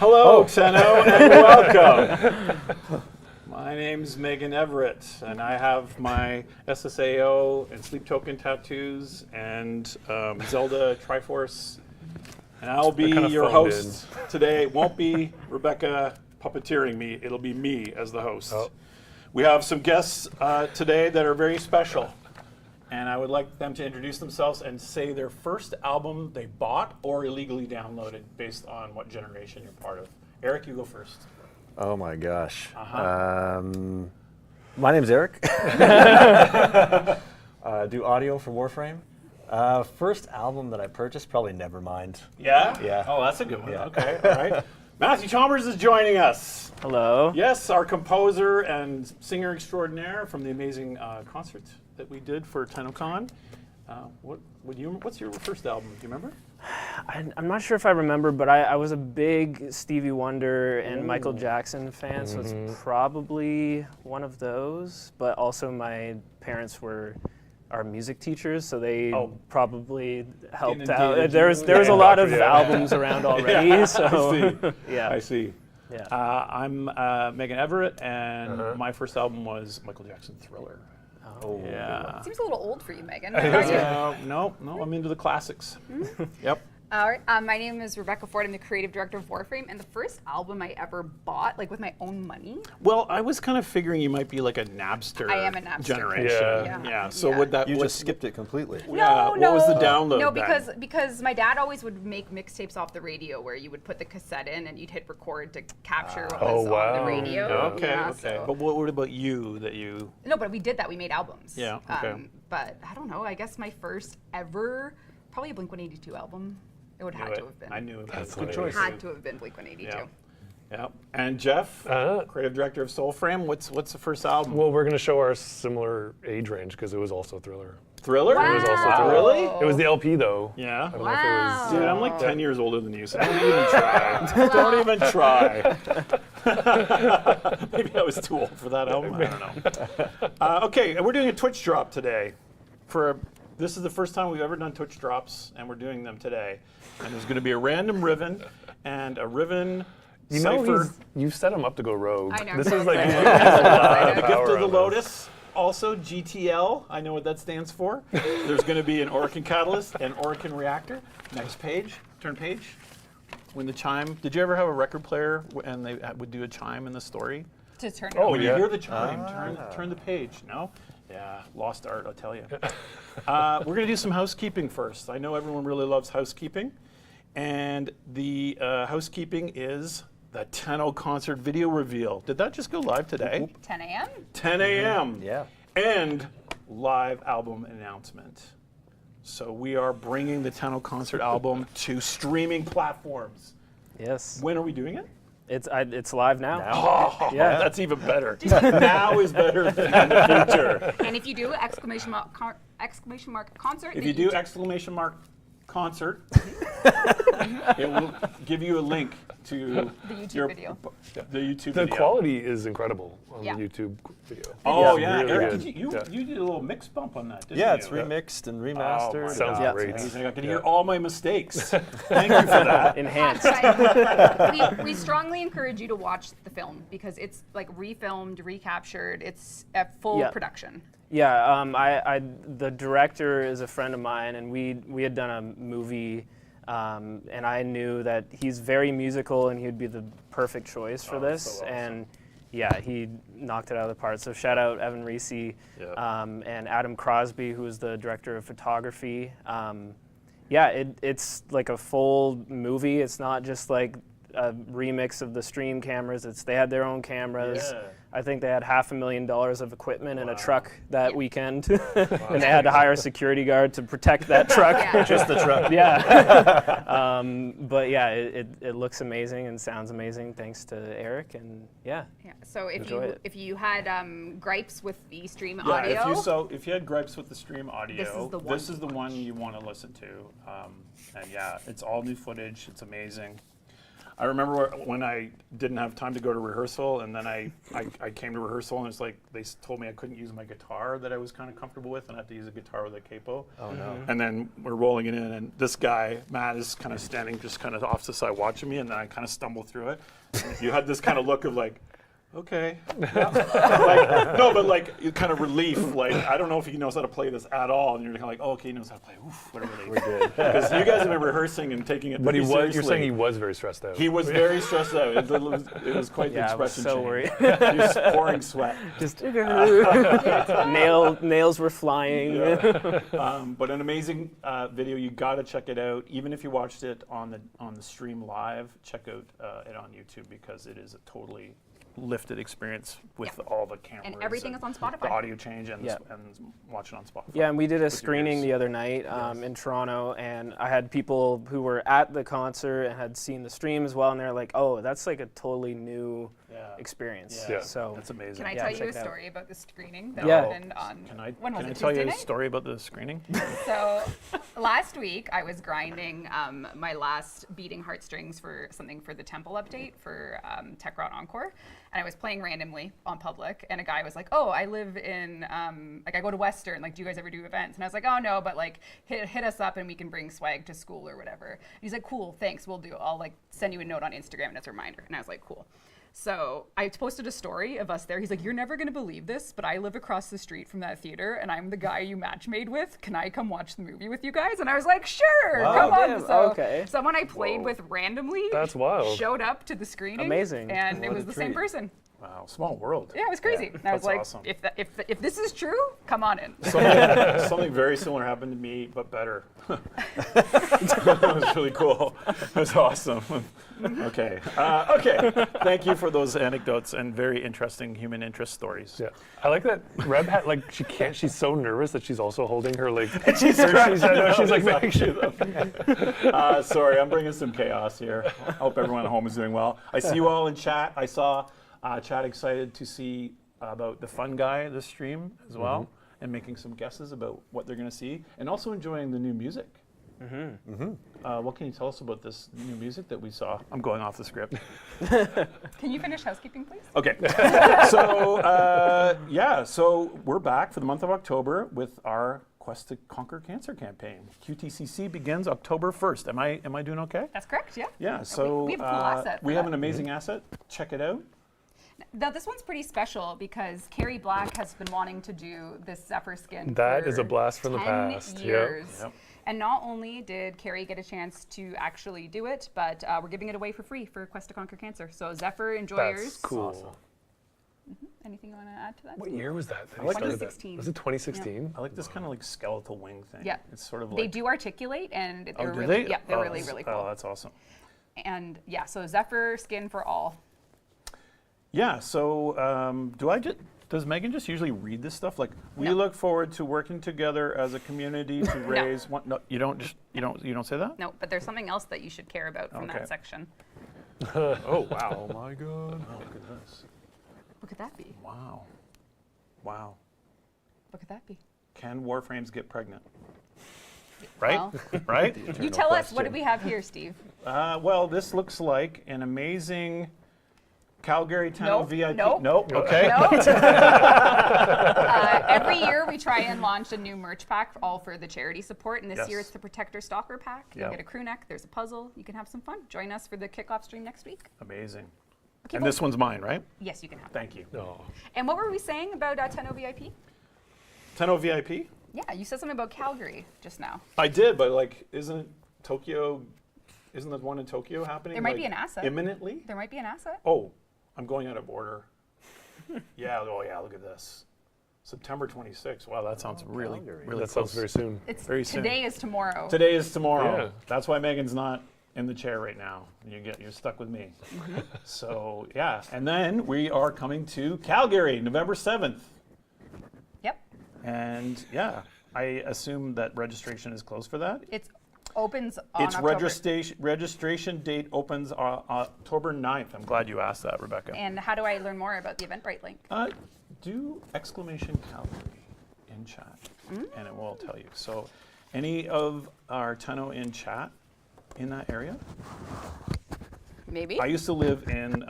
Hello, Tenno, and welcome. My name's Megan Everett, and I have my SSAO and Sleep Token tattoos and Zelda Triforce, and I'll be your host today. It won't be Rebecca puppeteering me, it'll be me as the host. Oh. We have some guests today that are very special, and I would like them to introduce themselves and say their first album they bought or illegally downloaded based on what generation you're part of. Eric, you go first. Oh my gosh. My name's Eric. Do audio for Warframe. First album that I purchased, probably Nevermind. Yeah? Yeah. Oh, that's a good one. Yeah. Okay, all right. Matthew Chalmers is joining us. Hello. Yes, our composer and singer extraordinaire from the amazing concert that we did for TennoCon. What's your first album? Do you remember? I'm not sure if I remember, but I was a big Stevie Wonder and Michael Jackson fan, so it's probably one of those. But also my parents are music teachers, so they probably helped out. There's a lot of albums around already, yeah, so I see. Yeah. I'm Megan Everett, and my first album was Michael Jackson Thriller. Oh, yeah. It seems a little old for you, Megan. No, I'm into the classics. Yep. All right. My name is Rebecca Ford. I'm the creative director of Warframe, and the first album I ever bought, like with my own money. Well, I was kind of figuring you might be like a Napster. I am a Napster generation. Yeah. So would that? You just skipped it completely. No, What was the download? No, then? because my dad always would make mixtapes off the radio where you would put the cassette in and you'd hit record to capture what was on the radio. Okay. Yeah, Okay. so. But what about you? That you? No, but we did that. We made albums. Yeah. Okay. But I don't know. I guess my first ever, probably a Blink-182 album. It would have to have been. I knew it. That's good choice. Had to have been Blink-182. Yeah. Yeah. And Jeff, creative director of Soulframe. What's the first album? Well, we're going to show our similar age range because it was also Thriller. Thriller? Wow. It was also Thriller. Really? It was the LP though. Yeah. I don't Wow. know if it was. Dude, I'm like 10 years older than you, so don't even try. Don't even try. Maybe I was too old for that album. I don't know. Okay, we're doing a Twitch drop today. This is the first time we've ever done Twitch drops, and we're doing them today. And there's going to be a random Riven and a Riven Cypher. You've set him up to go rogue. I know. This is like The Gift of the Lotus. Also, GTL, I know what that stands for. There's going to be an Orokin Catalyst and Orokin Reactor. Next page, turn page. When the chime, did you ever have a record player and they would do a chime in the story? To turn it Oh, on. When you yeah. hear the chime, turn the page. No? Yeah, lost art, I'll tell you. We're going to do some housekeeping first. I know everyone really loves housekeeping. And the housekeeping is the TennoConcert video reveal. Did that just go live today? 10 a.m.? 10 a.m. Yeah. And live album announcement. So we are bringing the TennoConcert album to streaming platforms. yes. When are we doing it? It's live now. Oh, Yeah. that's even better. Now is better than in the future. And if you do exclamation mark concert, If you do exclamation mark concert, it will give you a link to the YouTube your video. The YouTube the video. quality is incredible on Yeah. the YouTube video. Oh It's yeah, really Eric, good. did you did a little mix bump on that, didn't Yeah, you? it's remixed and Oh, remastered. my Sounds God. great. Amazing. I can hear all my mistakes. Thank you for that. Enhanced. we strongly encourage you to watch the film because it's like refilmed, recaptured. It's a full production. Yeah, the director is a friend of mine, and we had done a movie, and I knew that he's very musical, and he would be the perfect choice for this. So awesome. And yeah, he knocked it out of the park. So shout out Evan Reese and Adam Crosby, who is the director of photography. It's like a full movie. It's not just like a remix of the stream cameras. They had their own cameras. Yeah. I think they had $500,000 of equipment in a truck that weekend, and they had to hire a security guard to protect that truck. Yeah. Just the truck. Yeah. But yeah, it looks amazing and sounds amazing thanks to Eric, and yeah. Yeah. So Enjoy it. if you had gripes with the stream Yeah, audio, if you had gripes with the stream audio, this is the one you want to listen to. And yeah, it's all new footage. It's amazing. I remember when I didn't have time to go to rehearsal, and then I came to rehearsal, and it's like they told me I couldn't use my guitar that I was kind of comfortable with, and I had to use a guitar with a capo. Oh no. And then we're rolling it in, and this guy, Matt, is kind of standing just kind of off to the side watching me, and then I kind of stumble through it. And you had this kind of look of like, okay. Like, no, but like kind of relief. Like, I don't know if he knows how to play this at all. And you're kind of like, oh, okay, he knows how to play. Oof, whatever they We're good. Because you guys have been rehearsing and taking it But pretty you're seriously. saying he was very stressed out. He was very stressed out. It was quite the Yeah, I was expression so change. worried. He was pouring sweat. Just nails were flying. But an amazing video. You got to check it out. Even if you watched it on the stream live, check out it on YouTube because it is a totally lifted experience with all the cameras. And everything is on Spotify. The audio change and, Yeah. and watch it on Spotify. Yeah, and we did a your screening ears. the other night in Toronto, and I had people who were at the concert and had seen the stream as well, and they're like, "Oh, that's like a totally new experience." Yeah. So That's amazing. Can I Yeah, tell check you a it out. story about the screening that Yeah. happened on, Can I when was it, tell you Tuesday a night? story about the screening? So last week I was grinding my last beating heartstrings for something for the Temple update for Techrot Encore, and I was playing randomly on public, and a guy was like, "Oh, I live in like I go to Western. Like, do you guys ever do events?" And I was like, "Oh no, but like hit us up and we can bring swag to school or whatever." And he's like, "Cool, thanks, we'll do. I'll like send you a note on Instagram as a reminder." And I was like, "Cool." So I posted a story of us there. He's like, "You're never gonna believe this, but I live across the street from that theater, and I'm the guy you match made with. Can I come watch the movie with you guys?" And I was like, "Sure, Wow. come on." Damn, So okay. someone I played with randomly That's wild. showed up to the screening. Amazing. And it What was a the same treat. person. Wow, small world. Yeah, it was crazy. And I was that's like, awesome. if this is true, come on in. Something very similar happened to me, but better. That was really cool. It was awesome. Okay. Okay. Thank you for those anecdotes and very interesting human interest stories. Yeah, I like that Reb had like she can't. She's so nervous that she's also holding her like. She's she's like making sorry, I'm bringing some chaos here. I hope everyone at home is doing well. I see you all in chat. I saw chat excited to see about the fun guy this stream as well, and making some guesses about what they're going to see, and also enjoying the new music. What can you tell us about this new music that we saw? I'm going off the script. Can you finish housekeeping, please? Okay. So, so we're back for the month of October with our Quest to Conquer Cancer campaign. QTCC begins October 1st. Am I doing okay? That's correct, yeah. Yeah, so we have a cool asset for we have that. an amazing asset. Check it out. Now, this one's pretty special because Carrie Black has been wanting to do this Zephyr skin That for is a blast from the 10 past. Yep. years. Yep. And not only did Carrie get a chance to actually do it, but we're giving it away for free for Quest to Conquer Cancer. So Zephyr, enjoy That's yours. cool. Anything you want to add to that? What year was that? like started that? 2016. Was it 2016? I like this kind of like skeletal wing thing. Yeah. It's sort of They like. do articulate, and Oh, they're do really, they? yeah, they're Oh, really, really cool. Oh, that's awesome. And yeah, so Zephyr skin for all. Yeah. So, does Megan just usually read this stuff? Like, we No. look forward to working together as a community to raise. One, no, you don't say that. No, but there's something else that you should care about from Okay. that section. Oh wow. Oh my god. Oh, look at this. What could that be? Wow. Wow. What could that be? Can Warframes get pregnant? Right? Well, Right? you tell us, what do we have here, Steve? Well, this looks like an amazing Calgary Tenno Nope, VIP. nope. Okay. No. Every year we try and launch a new merch pack, all for the charity support. And this year Yes. it's the Protector Stalker pack. You Yep. get a crew neck, there's a puzzle. You can have some fun. Join us for the kickoff stream next week. Amazing. Okay, And this one's mine, right? Yes, you can have it. Thank you. No. And what were we saying about Tenno VIP? Tenno VIP? Yeah, you said something about Calgary just now. I did, but like, isn't the one in Tokyo happening? There might like, be an asset. Imminently? There might be an asset. Oh, I'm going out of order. Yeah, oh yeah, look at this. September 26th. Wow, that sounds really, Calgary. really That close. sounds very soon. It's Very soon. today is tomorrow. Today is tomorrow. Yeah. That's why Megan's not in the chair right now. You're stuck with me. So yeah, and then we are coming to Calgary, November 7th. Yep. And yeah, I assume that registration is closed for that. It opens on Its October. registration date opens October 9th. I'm glad you asked that, Rebecca. And how do I learn more about the Eventbrite link? Do exclamation Calgary in chat, and it will tell you. So, any of our Tenno in chat in that area? Maybe. I used to live in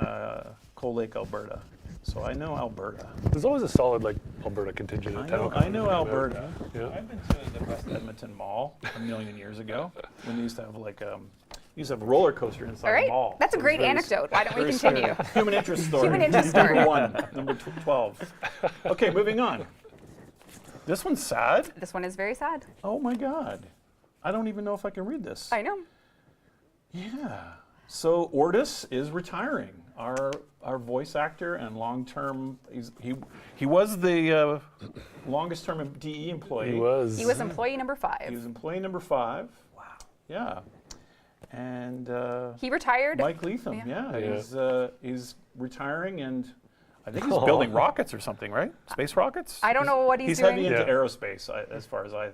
Cold Lake, Alberta, so I know Alberta. There's always a solid like Alberta contingent at TennoCon. I know Alberta. Yeah. I've been to the West Edmonton Mall a million years ago when they used to have like a roller coaster inside All right. the mall. That's a So it was great very anecdote. Why don't we very continue? Human interest story. Human interest story. Number 1, number 12. Okay, moving on. This one's sad. This one is very sad. Oh my God. I don't even know if I can read this. I know. Yeah. So Ordis is retiring. Our voice actor and long-term, he was the longest-term DE employee. He was. He was employee number 5. He was employee number 5. Wow. Yeah. And He retired. Mike Leatham, Yeah. he's retiring, and I think he's building rockets or something, right? Space rockets. I don't know what he's doing. He's heavy into Yeah. aerospace, as far as I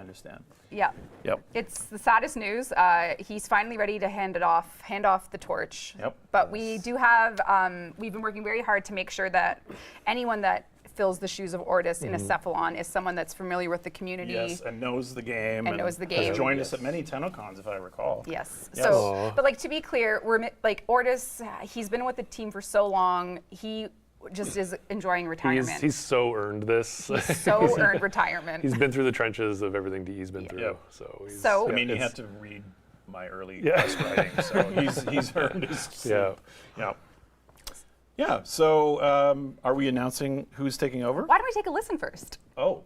understand. Yeah. Yep. It's the saddest news. He's finally ready to hand off the torch. Yep. But we do have, we've been working very hard to make sure that anyone that fills the shoes of Ordis in a Cephalon is someone that's familiar with the community. Yes, and knows the game. And knows the game. Has joined us at many TennoCons, if I recall. Yes. Yes. So, Aw. but like to be clear, we're like Ordis. He's been with the team for so long. He just is enjoying retirement. He's so earned this. so earned retirement. He's been through the trenches of everything DE's been through. Yep. So, he's, So- I mean, you it's- had to read my early Yeah. test writing, so he's earned his sleep. Yeah. Yeah. Yeah. So, are we announcing who's taking over? Why don't we take a listen first? Oh.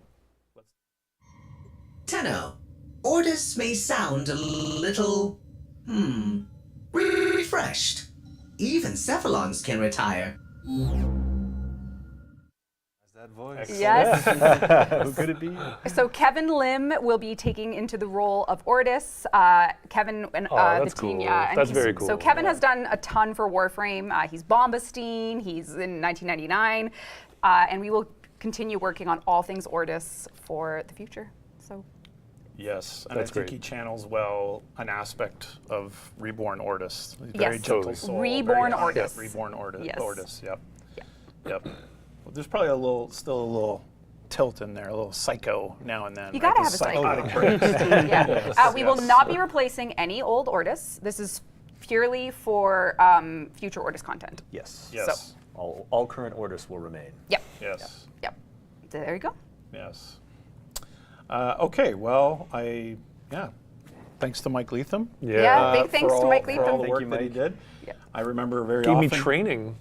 Tenno, Ordis may sound a little, refreshed. Even Cephalons can retire. That voice. Yes. Who could it be? So Kevin Lim will be taking into the role of Ordis. Kevin and that's the team, cool. yeah. And That's he's- very cool. So Kevin has done a ton for Warframe. He's Bombastine. He's in 1999, and we will continue working on all things Ordis for the future. So Yes, and That's I think great. he channels well an aspect of Reborn Ordis. He's Yes. very gentle Totally. soul. Reborn very, Ordis. Yeah, Reborn Ordis. Yes. Ordis. Yep. Yep. Well, there's probably still a little tilt in there, a little psycho now and then. You right? gotta The have a psycho. psychotic breaks. yeah. We will yes. not be replacing any old Ordis. This is purely for future Ordis content. Yes. Yes. All current orders will remain. Yep. Yes. Yep. There you go. Yes. Okay. Well, thanks to Mike Leatham. Yeah, big for thanks to all- Mike for all Leatham. the Thank work you, that he Mike. did. Yeah. I remember very Gave often. me training.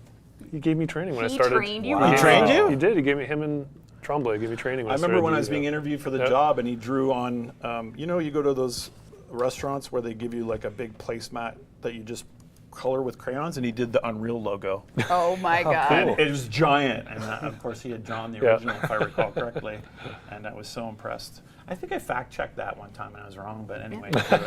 He gave me training when I He started. trained you? Wow. He trained you? He did. He gave me him and Tremblay gave me training. When I remember started when I was doing being it. interviewed for the Yep. job, and he drew on. You go to those restaurants where they give you like a big placemat that you just color with crayons, and he did the Unreal logo. Oh my God. And it was giant, and of course he had drawn the Yeah. original, if I recall correctly, and I was so impressed. I think I fact-checked that one time, and I was wrong, but anyway, screw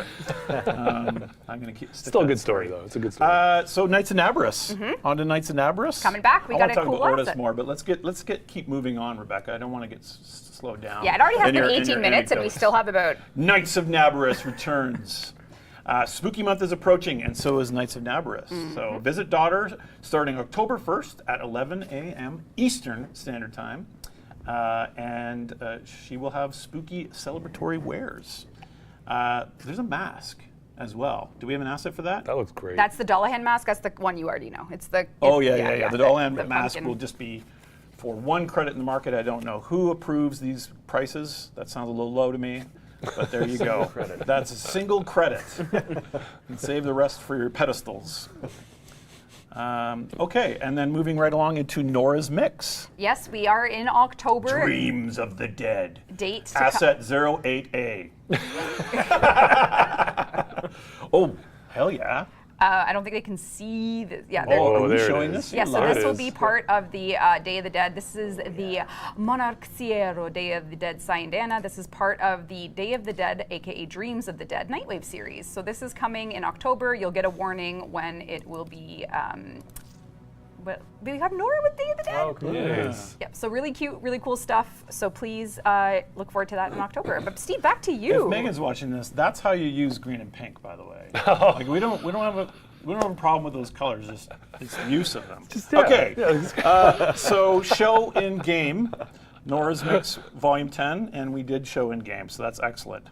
it. I'm going to stick Still a to good that story though. It's a good story. So Knights of Naberus. On to Knights of Naberus. Coming back. We I got want a to talk cool about Ordis asset. more, but let's keep moving on, Rebecca. I don't want to get slowed down. Yeah, it already has in been your- in 18 your minutes, and we anecdotes. still have about. Knights of Naberus returns. Spooky month is approaching, and so is Knights of Naberus. So visit Daughter starting October 1st at 11 a.m. Eastern Standard Time. And she will have spooky celebratory wares. There's a mask as well. Do we have an asset for that? That looks great. That's the Dullahan mask. That's the one you already know. It's the. Oh, yeah. The Dolan the mask pumpkin. will just be for one credit in the market. I don't know who approves these prices. That sounds a little low to me. But there you go. That's a single credit. And save the rest for your pedestals. Okay, and then moving right along into Nora's Mix. Yes, we are in October. Dreams of the Dead. Date. To Asset 08A. Oh, hell yeah. I don't think they can see this. Yeah. Oh, are we there it showing is. this? Yeah, so live? this it will is. be part of the Day of the Dead. This is the Monarchiero Day of the Dead Syandana. This is part of the Day of the Dead, aka Dreams of the Dead Nightwave series. So this is coming in October. You'll get a warning when it will be. But we have Nora with Day of the Dead. Oh, cool. Nice. Yep. So really cute, really cool stuff. So please look forward to that in October. But Steve, back to you. If Megan's watching this, that's how you use green and pink, by the way. Like we don't have a problem with those colors. It's the use of them. Yeah. Okay. Yeah, So show in game, Nora's Mix Volume 10, and we did show in game, so that's excellent.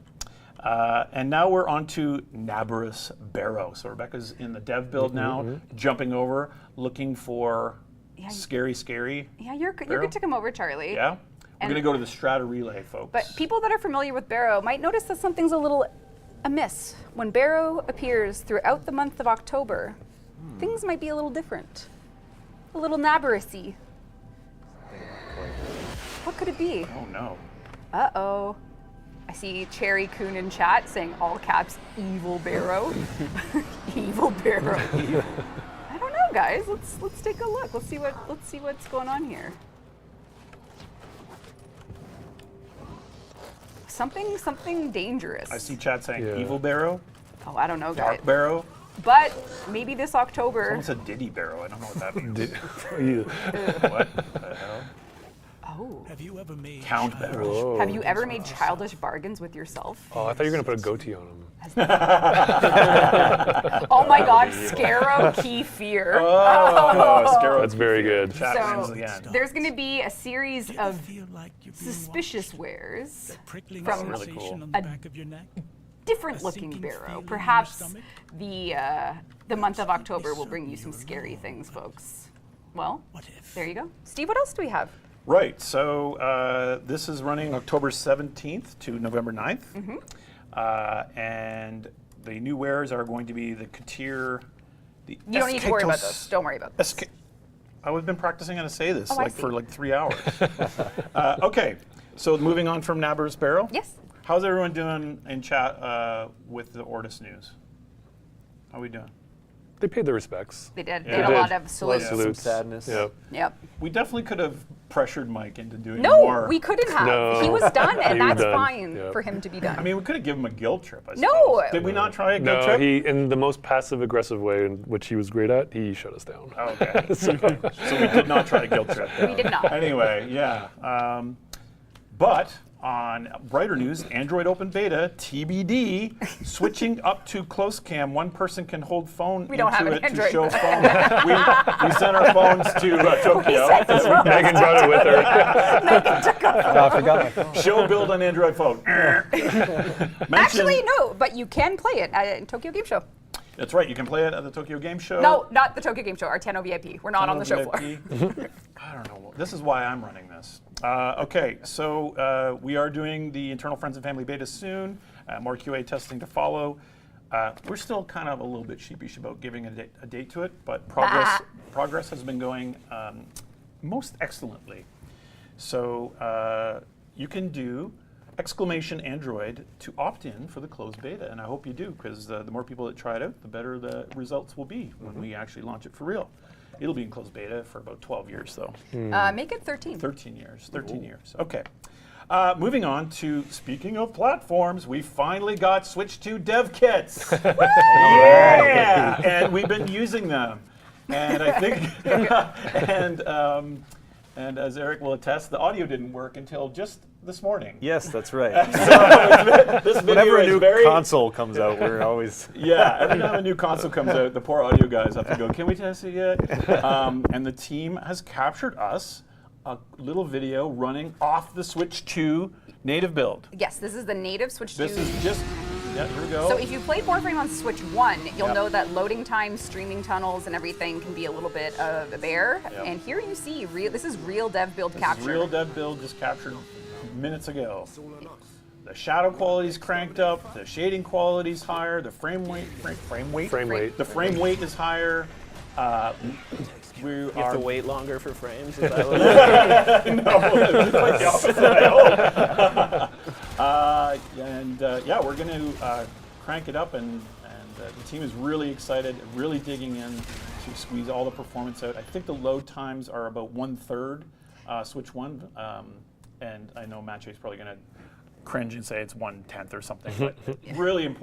And now we're on to Naberus Baro. So Rebecca's in the dev build now, jumping over, looking for scary. Yeah, you're good to come over, Charlie. Yeah? We're going to go to the Strata Relay, folks. But people that are familiar with Baro might notice that something's a little amiss. When Baro appears throughout the month of October, things might be a little different. A little Naberus-y. What could it be? Oh, no. Uh-oh. I see Cherry Coon in chat saying all caps, evil Baro. Evil Baro. I don't know, guys. Let's take a look. Let's see what's going on here. Something dangerous. I see chat saying Evil Barrow, Oh, I don't know, guys. Dark Barrow. But maybe this October. Someone said Diddy Barrow. I don't know what that means. You. What the hell? Oh. Have you ever made Count Barrow. Whoa. Have you ever made childish bargains with yourself? Oh, I thought you were gonna put a goatee on him. Oh my God, Scarrow Key Fear. Oh, Scarrow. That's very good. Chat wins So again. there's going to be a series of feel like you're being suspicious watched? wares Prickling from really cool. sensation on the a back of your neck? different A looking sinking Baro. feeling in your Perhaps stomach? the month of October will bring you some scary things, folks. Well, What if? there you go. Steve, what else do we have? Right, so this is running October 17th to November 9th. And the new wares are going to be the Katir, the You don't need to worry about Escatos- those. Don't worry about this. Esca- I've been practicing how to say this Oh, I for see. like 3 hours. Okay, so moving on from Naberus Barrow. Yes. How's everyone doing in chat with the Ordis news? How are we doing? They paid their respects. They did. They Yeah. did a They lot did. of salutes. Some Salutes. sadness. Yep. Yep. We definitely could have pressured Mike into doing No, more. we couldn't have. No. He was done, and He was that's done. fine Yep. for him to be done. I mean, we could have given him a guild trip, I No. suppose. Did we not try a guild No, trip? he in the most passive-aggressive way, in which he was great at, he shut us down. Oh, okay. So we did not try a guild trip. We did not. Anyway, yeah. But on brighter news, Android Open Beta, TBD, switching up to close cam. One person can hold phone We don't into have an it Android. to show phone. we sent our phones to Tokyo. Megan brought it with her. Oh, I forgot my phone. Show build on Android phone. Actually, no, but you can play it at Tokyo Game Show. That's right. You can play it at the Tokyo Game Show. No, not the Tokyo Game Show, our TennoVIP. We're not on the show floor. TennoVIP. I don't know. This is why I'm running this. Okay, so we are doing the internal friends and family beta soon. More QA testing to follow. We're still kind of a little bit sheepish about giving a date to it, but progress has been going most excellently. So you can do !Android to opt in for the closed beta, and I hope you do, because the more people that try it out, the better the results will be when we actually launch it for real. It'll be in closed beta for about 12 years, though. Make it 13. 13 years. 13 years. Okay. Moving on to, speaking of platforms, we finally got Switch 2 dev kits. Yeah! And we've been using them. And I think, and as Eric will attest, the audio didn't work until just this morning. Yes, that's right. This video Whenever a is new very console comes out, we're always. Yeah, every time a new console comes out, the poor audio guys have to go, can we test it yet? And the team has captured us a little video running off the Switch 2 native build. Yes, this is the native Switch 2. This is just, yeah, here we go. So if you played Warframe on Switch 1, you'll know that loading times, streaming tunnels, and everything can be a little bit of a bear. Yep. And here you see, this is real dev build This capture. is real dev build just captured minutes ago. The shadow quality's cranked up, the shading quality's higher, the frame weight. The frame weight is higher. We You have to are wait longer for frames. Is that what quite the opposite, I hope. Yeah, we're going to crank it up, and the team is really excited, really digging in to squeeze all the performance out. I think the load times are about 1/3 Switch 1, and I know Maciej's probably going to cringe and say it's 1/10 or something, but really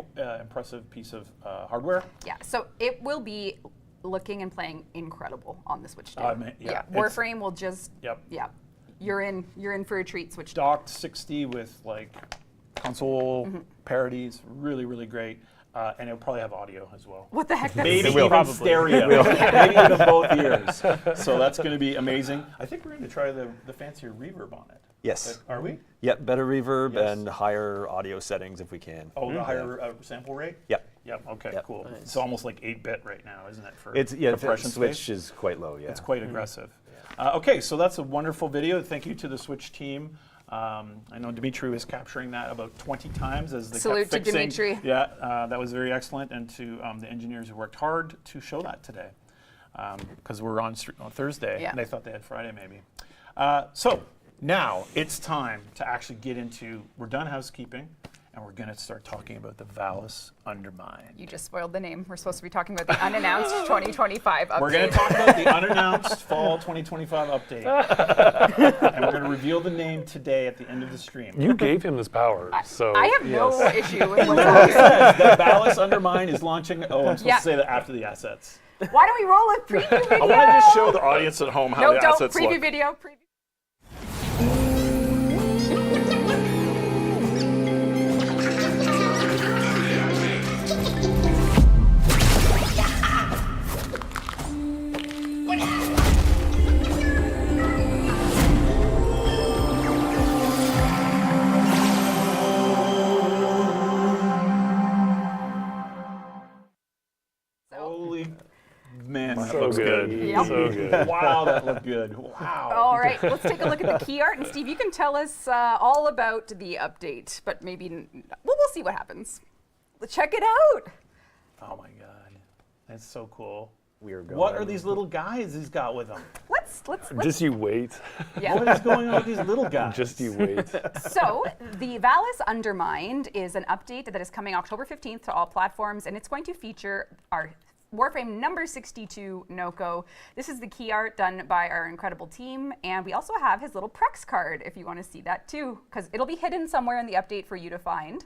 impressive piece of hardware. Yeah, so it will be looking and playing incredible on the Switch 2. Yeah, Warframe will just, Yep. yeah, you're in for a treat, Switch 2. Docked 60 with like console parodies, really, really great. And it'll probably have audio as well. What the heck? Maybe It will. even Probably. stereo. Maybe even both ears. So that's going to be amazing. I think we're going to try the fancier reverb on it. Yes. Are we? Yep, better reverb Yes. and higher audio settings if we can. Oh, the higher sample rate? Yep. Yep, okay, Yep. cool. It's almost like 8-bit right now, isn't it? For The compression switch space? is quite low, yeah. It's quite aggressive. Okay, so that's a wonderful video. Thank you to the Switch team. I know Dimitri was capturing that about 20 times as they Salute kept to fixing. Dimitri. Yeah, that was very excellent, and to the engineers who worked hard to show that today, because we're on Thursday, Yeah. and they thought they had Friday maybe. So now it's time to actually get into, we're done housekeeping, and we're going to start talking about the Vallis Undermind. You just spoiled the name. We're supposed to be talking about the unannounced 2025 update. We're going to talk about the unannounced fall 2025 update. And we're going to reveal the name today at the end of the stream. You gave him this power, so I have no yes. issue with what's happening. Says that Vallis Undermind is launching. Oh, I'm supposed Yeah. to say that after the assets. Why don't we roll a preview video? I want to just show the audience at home how No, the don't. assets Preview look. video. Holy man, that So looks good. good. Yep. So good. Wow, that looked good. Wow. All right, let's take a look at the key art. And Steve, you can tell us all about the update, but maybe, we'll see what happens. Let's check it out. Oh my God, that's so cool. We're going. What are these little guys he's got with him? Let's Just you wait. yeah. What is going on with these little guys? Just you wait. So, the Vallis Undermind is an update that is coming October 15th to all platforms, and it's going to feature our Warframe number 62 Nokko. This is the key art done by our incredible team, and we also have his little Prex card if you want to see that too, because it'll be hidden somewhere in the update for you to find.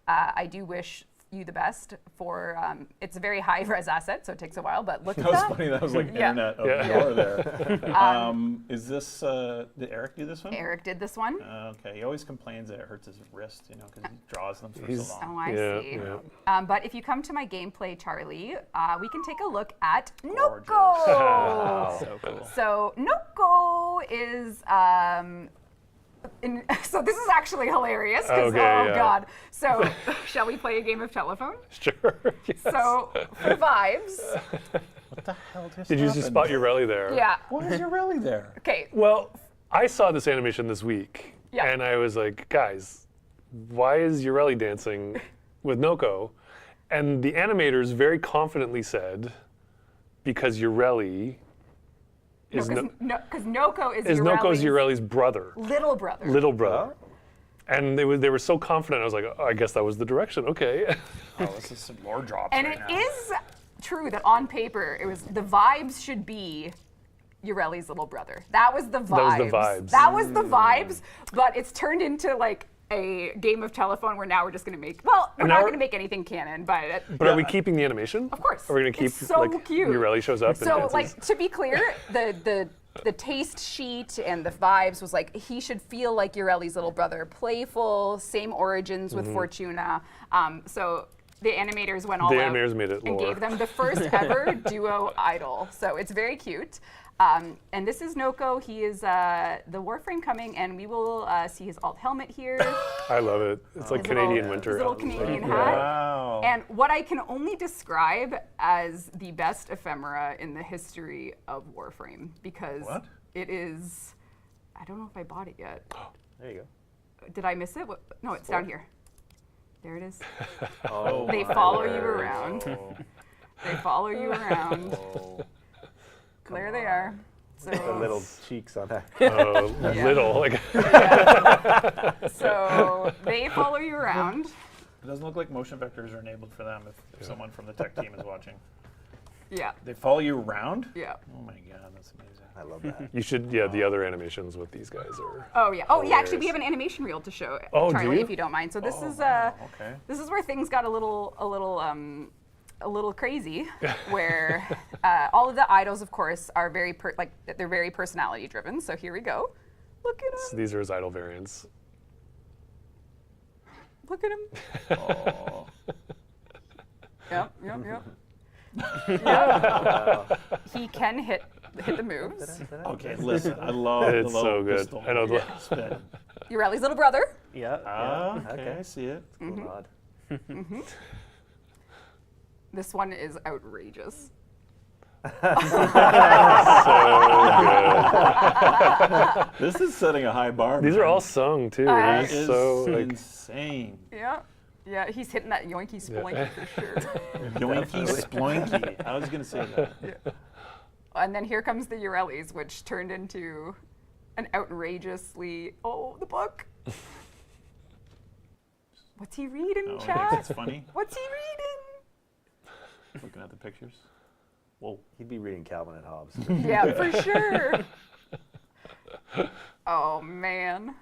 I do wish you the best for, it's a very high res asset, so it takes a while, but look That at was that. funny. That was like Yeah. internet of Yeah. yore there. Is this? Did Eric do this one? Eric did this one. Okay. He always complains that it hurts his wrist, you know, because he draws them for He's- so Oh, long. I Yeah, see. yeah. But if you come to my gameplay, Charlie, we can take a look at Gorgeous. Nokko. So cool. So Nokko is, so this is actually hilarious. 'Cause, Okay, oh yeah. God. So shall we play a game of telephone? Sure. Yes. So for vibes, What the hell just Did you just happened? spot your rally there? yeah. Why is your rally there? Okay. Well, I saw this animation this week, Yeah. and I was like, guys, why is Urelli dancing with Nokko? And the animators very confidently said, because Urelli is, Because Nokko is Nokko's Urelli's Urelli's brother, little brother. little brother. And they were so confident. I was like, oh, I guess that was the direction. Okay. Oh, this is some lore drops And right it now. is true that on paper, it was the vibes should be Urelli's little brother. That was the vibes. was the vibes. That was the vibes, but it's turned into like a game of telephone where now we're just going to make, well, we're And not now going to make anything canon, but But are we keeping the animation? of course. Are we going to keep It's so like cute. Urelli shows up and So dances? like to be clear, the taste sheet and the vibes was like he should feel like Urelli's little brother, playful, same origins with Fortuna. So the animators went all The out animators made it and lore. gave them the first ever duo idol. So it's very cute. And this is Nokko. He is the Warframe coming, and we will see his alt helmet here. I love it. It's like His Canadian little, winter. His little Canadian hat. Wow. And what I can only describe as the best ephemera in the history of Warframe, because What? it is, I don't know if I bought it yet. There you Did I miss it? No, it's down here. There it is. go. They follow you around. Oh, They follow you around. oh. There they are. The So, little cheeks on that. Little. Like, so they follow you around. It doesn't look like motion vectors are enabled for them if someone from the tech team is watching. Yeah, They follow you around? yeah. Oh my God, that's amazing. I love that. you should, yeah, the other animations with these guys are. Oh yeah. Oh yeah. Actually, we Hilarious. have an animation reel to show, Oh, do Charlie, you? if you don't mind. So this is Okay. this is where things got a little crazy, where all of the idols, of course, are very they're very personality driven. So here we go. Look at him. These are his idol variants. Look at him. Oh. Yep. Yep. He can hit the moves. Okay, listen, I love It's the so little good. pistol I know the- spin. Ureli's little brother. Yeah. Ah, yeah. okay, I see it. Cool nod. This one is outrageous. This is setting a high bar. These are man. all sung too. That It's is so like, insane. Yeah. Yeah, he's hitting that yoinky sploinky for sure. Yoinky sploinky. I was gonna say that. And then here comes the Urelis, which turned into an outrageously, the book. What's he reading, Oh, chat? it's funny. What's he reading? Looking at the pictures. Whoa. He'd be reading Calvin and Hobbes. Yeah, for sure. Oh man.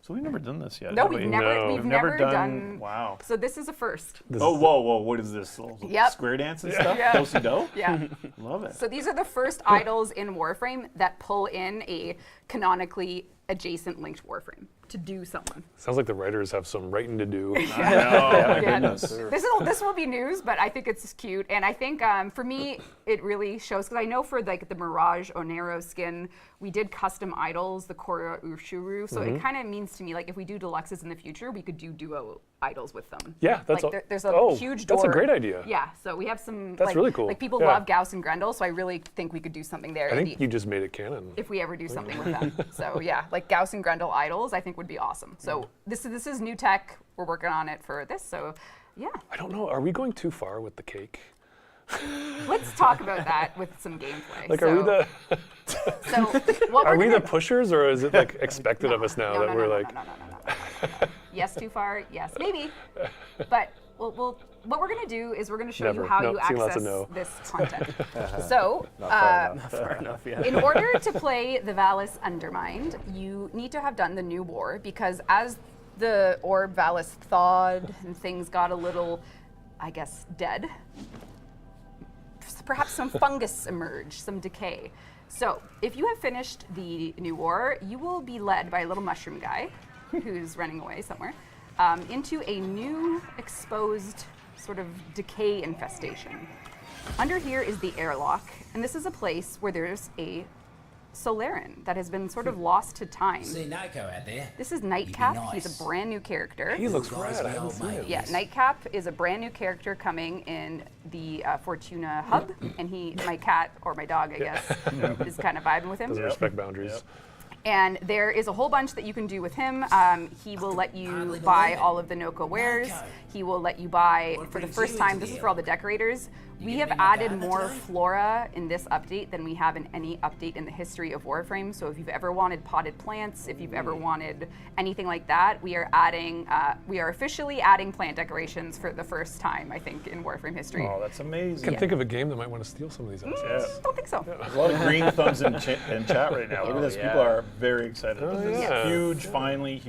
So we've never done this yet. No, have we've we? never, No. we've We've never never done. done. Wow. So this is a first. Oh, whoa. What is this? Little Yep. Square dance and stuff? Yeah. Do-si-do? Yeah. Love it. So these are the first idols in Warframe that pull in a canonically adjacent linked Warframe to do someone. sounds like the writers have some writing to do. I know. My Yeah, goodness. this will be news, but I think it's cute, and I think for me it really shows because I know for like the Mirage Onero skin, we did custom idols, the Korra Ushuru, so it kind of means to me like if we do deluxes in the future, we could do duo idols with them. Yeah, that's like all. there's a huge door. That's a great idea. Yeah, so we have some. That's like, really cool. Like people Yeah. love Gauss and Grendel, so I really think we could do something there. I think you just made it canon. if we ever do something with them. So yeah, like Gauss and Grendel idols, I think would be awesome. So this is new tech. We're working on it for this. So yeah, I don't know. Are we going too far with the cake? let's talk about that with some gameplay. Like, so, are we the So what are we're we gonna the pushers, or is it like expected of us now no, that no, we're no, like? no. Yes, too far. Yes, maybe. But we'll what we're gonna do is we're gonna show Never. you how No, you seen lots access of no. this content. So. Not far enough. Fair enough, yeah. In order to play the Vallis Undermind, you need to have done the new war because as the orb Vallis thawed and things got a little, I guess, dead, perhaps some fungus emerged, some decay. So if you have finished the new war, you will be led by a little mushroom guy who's running away somewhere into a new exposed sort of decay infestation. Under here is the airlock, and this is a place where there's a Solaran that has been sort of lost to time. See Nokko out there? This is He'd be Nightcap. nice. He's a brand new character. He looks Guys, rad. I we haven't old seen him. mate. Yeah, Nightcap is a brand new character coming in the Fortuna hub, and my cat, or my dog, I guess, is kind of vibing with him. Doesn't respect boundaries. And there is a whole bunch that you can do with him. He will let you buy all of the Nokko wares. He will let you buy, for the first time, this is for all the decorators, we have added more flora in this update than we have in any update in the history of Warframe. So if you've ever wanted potted plants, if you've ever wanted anything like that, we are officially adding plant decorations for the first time, I think, in Warframe history. Oh, that's amazing. Can think of a game that might want to steal some of these assets. Don't think so. There's a lot of green thumbs in chat right now. Look at this. yeah. People are very excited about this. yeah. Huge, finely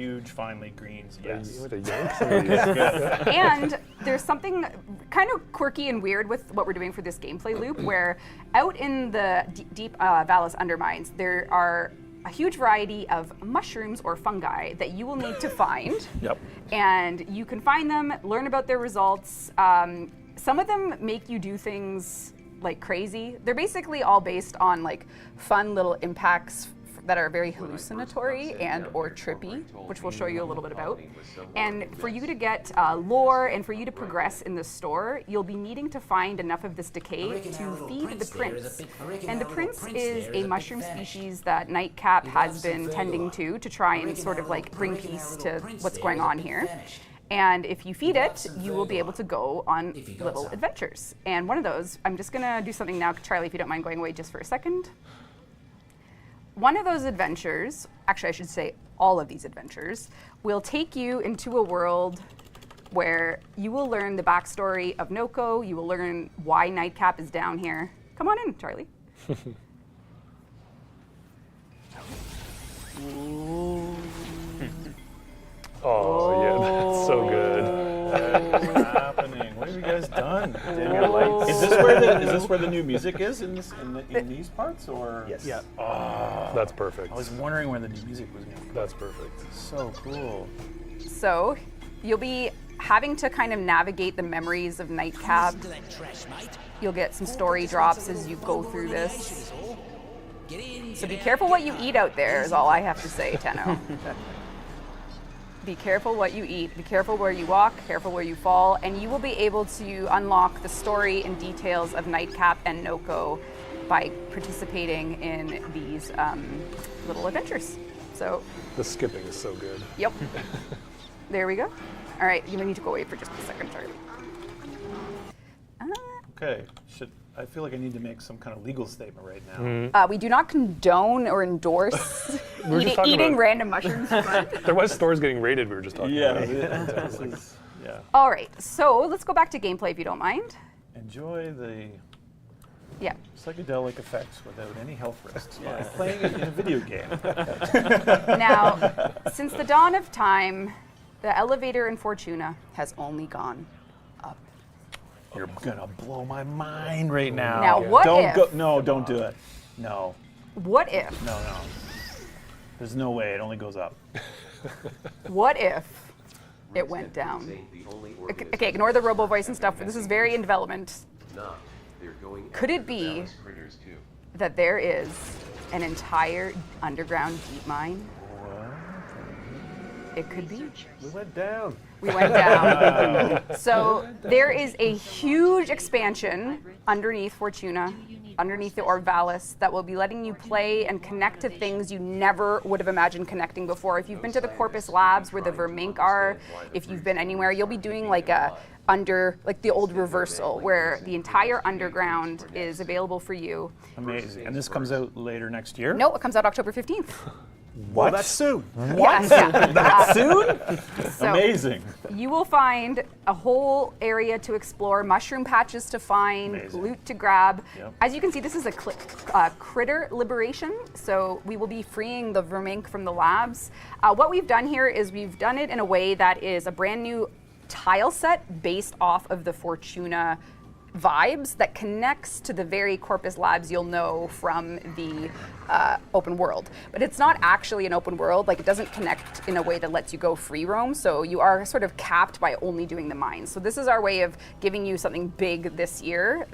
greens. Yes. You want to yank some of these? And there's something kind of quirky and weird with what we're doing for this gameplay loop, where out in the deep Vallis Undermines, there are a huge variety of mushrooms or fungi that you will need to find. Yep. And you can find them, learn about their results. Some of them make you do things like crazy. They're basically all based on like fun little impacts that are very hallucinatory and or trippy, which we'll show you a little bit about. And for you to get lore and for you to progress in the store, you'll be needing to find enough of this decay to feed the prince. And the prince is a mushroom species that Nightcap has been tending to try and sort of like bring peace to what's going on here. And if you feed it, you will be able to go on little adventures. And one of those, I'm just gonna do something now, Charlie, if you don't mind going away just for a second. One of those adventures, actually I should say all of these adventures, will take you into a world where you will learn the backstory of Nokko, you will learn why Nightcap is down here. Come on in, Charlie. Oh, yeah, that's so good. What's happening? What have you guys done? Is this where the new music is in these parts, or? Yes. Yeah. That's perfect. I was wondering where the new music was going to come. That's perfect. So cool. So you'll be having to kind of navigate the memories of Nightcap. You'll get some story drops as you go through this. So be careful what you eat out there is all I have to say, Tenno. be careful what you eat, be careful where you walk, careful where you fall, and you will be able to unlock the story and details of Nightcap and Nokko by participating in these little adventures. So, The skipping is so good. yep. There we go. All right, you need to go away for just a second, Charlie. Okay. I feel like I need to make some kind of legal statement right now. We do not condone or endorse were just talking eating about- random mushrooms. But There was stores getting raided. We were just talking about. This is, yeah. all right, so let's go back to gameplay if you don't mind. Enjoy the Yeah. psychedelic effects without any health risks by playing it in a video game. Now, since the dawn of time, the elevator in Fortuna has only gone up. You're gonna blow my mind right now. Now, what don't if- go? No, don't do it. No, What if? no. There's no way. It only goes up. What if it went down? Okay, ignore the robo voice and stuff. This is very in development. Could it be that there is an entire underground deep mine? It could be. We went down. We went down. So there is a huge expansion underneath Fortuna, underneath the Orb Vallis, that will be letting you play and connect to things you never would have imagined connecting before. If you've been to the Corpus Labs where the Vermink are, if you've been anywhere, you'll be doing like the old reversal where the entire underground is available for you. Amazing. And this comes out later next year. No, it comes out October 15th. What? That's soon. What? Yeah. That soon? So Amazing. you will find a whole area to explore, mushroom patches to find, Amazing. loot to grab. Yep. As you can see, this is a critter liberation, so we will be freeing the Vermink from the labs. What we've done here is we've done it in a way that is a brand new tile set based off of the Fortuna vibes that connects to the very Corpus Labs you'll know from the open world. But it's not actually an open world, like it doesn't connect in a way that lets you go free roam, so you are sort of capped by only doing the mines. So this is our way of giving you something big this year,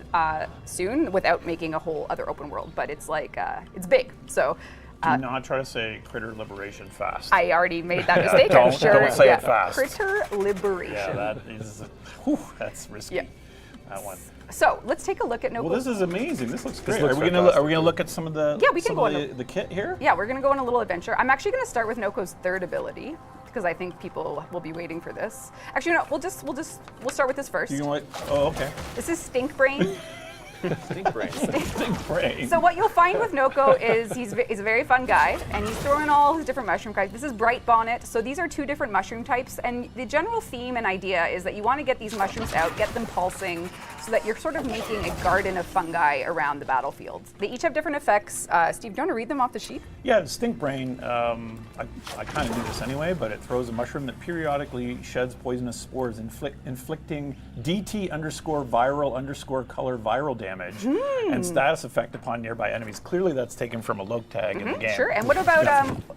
soon, without making a whole other open world, but it's like, it's big, so. Do not try to say critter liberation fast. I already made that mistake, I'm Don't- sure. don't say it fast. Critter liberation. Yeah, that is. Whew, that's risky. Yeah. That one. So let's take a look at Nokko. Well, this is amazing. This looks great. looks are we fantastic. gonna look at some of the Yeah, we can some go of on the kit here? Yeah, we're gonna go on a little adventure. I'm actually gonna start with Nokko's third ability because I think people will be waiting for this. Actually, no, we'll start with this first. You know what? Oh, okay. This is Stink Brain. Stink brain. Big brain. So what you'll find with Nokko is he's a very fun guy, and he's throwing all his different mushroom types. This is Bright Bonnet. So these are two different mushroom types, and the general theme and idea is that you want to get these mushrooms out, get them pulsing, so that you're sort of making a garden of fungi around the battlefield. They each have different effects. Steve, do you want to read them off the sheet? Yeah, Stink Brain, I kind of knew this anyway, but it throws a mushroom that periodically sheds poisonous spores, inflicting DT_viral_color viral damage and status effect upon nearby enemies. Clearly that's taken from a log tag in the game. Sure. And what about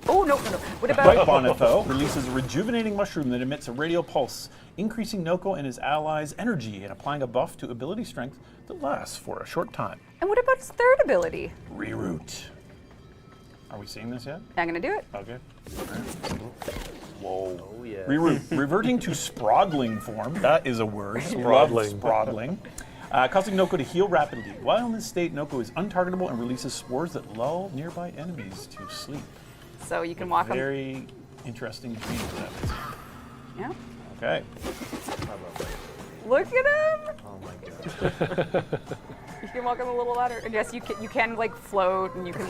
oh no. What about Bright Bonnet, though, releases a rejuvenating mushroom that emits a radio pulse, increasing Nokko and his allies' energy and applying a buff to ability strength that lasts for a short time. And what about his third ability? Reroute. Are we seeing this yet? I'm gonna do it. Okay. Whoa. Oh, yeah. Reroute. Reverting to sprodling form. That is a word. Sprodling. Sprodling. Causing Nokko to heal rapidly. While in this state, Nokko is untargetable and releases spores that lull nearby enemies to sleep. So you can walk him. Very interesting dream for that reason. Yeah. Okay. Look at him. Oh my god. You can walk on the little ladder. And yes, you can like float, and you can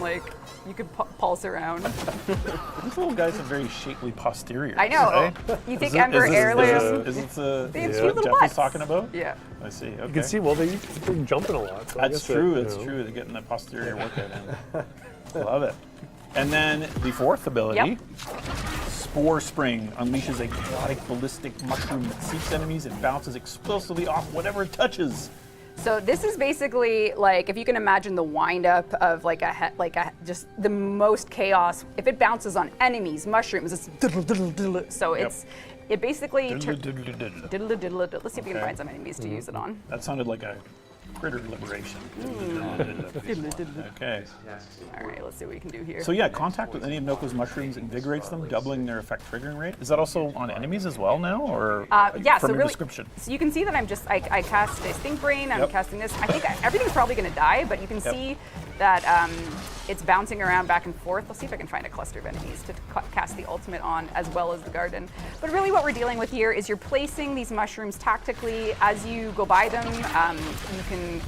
pulse around. These little guys have very shapely posteriors. I know. Right? You think Is it- Ember is this- Heirloom? Is it the They have is cute what little Jeff was butts. talking about? Yeah. I see. Okay. You can see, well, they're jumping a lot. So I That's guess true. that, That's true. They're getting that posterior workout in. Love it. And then the fourth ability, Yep. Spore Spring, unleashes a chaotic ballistic mushroom that seeks enemies and bounces explosively off whatever it touches. So this is basically like if you can imagine the wind-up of just the most chaos. If it bounces on enemies, mushrooms, it's so it basically. Let's see if we can Okay. find some enemies to use it on. That sounded like a critter liberation. Okay. All right, let's see what we can do here. So yeah, contact with any of Nokko's mushrooms invigorates them, doubling their effect triggering rate. Is that also on enemies as well now, or Yeah, from so your really, description? so you can see that I cast a Stink Brain, I'm Yep. casting this. I think everything's probably going to die, but you can see that it's bouncing around back and forth. Let's see if I can find a cluster of enemies to cast the ultimate on, as well as the garden. But really what we're dealing with here is you're placing these mushrooms tactically. As you go by them, you can,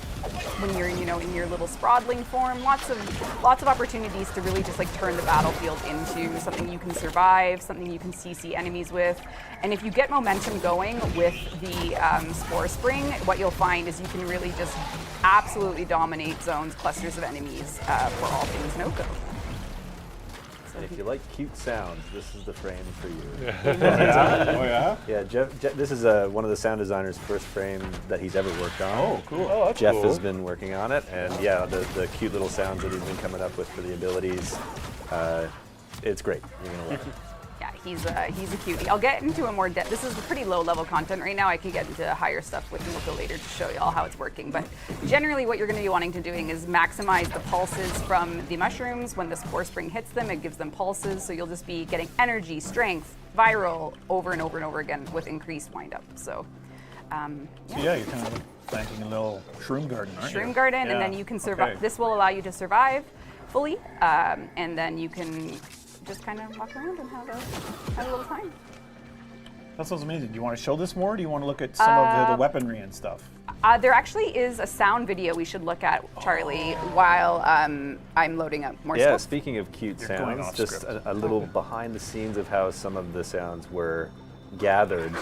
when you're in your little sprawling form, lots of opportunities to really just like turn the battlefield into something you can survive, something you can CC enemies with. And if you get momentum going with the Spore Spring, what you'll find is you can really just absolutely dominate zones, clusters of enemies for all things Nokko. And if you like cute sounds, this is the frame for you. Oh yeah. Yeah, Jeff this is one of the sound designer's first frame that he's ever worked on. Oh, cool. Oh, that's Jeff cool. has been working on it, and yeah, the cute little sounds that he's been coming up with for the abilities, it's great. You're gonna love it. Yeah, he's a cutie. I'll get into a more depth. This is pretty low level content right now. I can get into higher stuff with Nokko later to show you all how it's working. But generally what you're going to be wanting to doing is maximize the pulses from the mushrooms. When the Spore Spring hits them, it gives them pulses. So you'll just be getting energy, strength, viral over and over and over again with increased windup. So, So yeah, you're kind of planting a little shroom garden, aren't you? Shroom Garden, and Yeah. then you can survive. Okay. This will allow you to survive fully, and then you can just kind of walk around and have a little time. That sounds amazing. Do you want to show this more, or do you want to look at some of the weaponry and stuff? There actually is a sound video we should look at, Charlie, while I'm loading up more Yeah, stuff. speaking of cute You're going sounds, off just script. a little behind the scenes of how some of the sounds were gathered.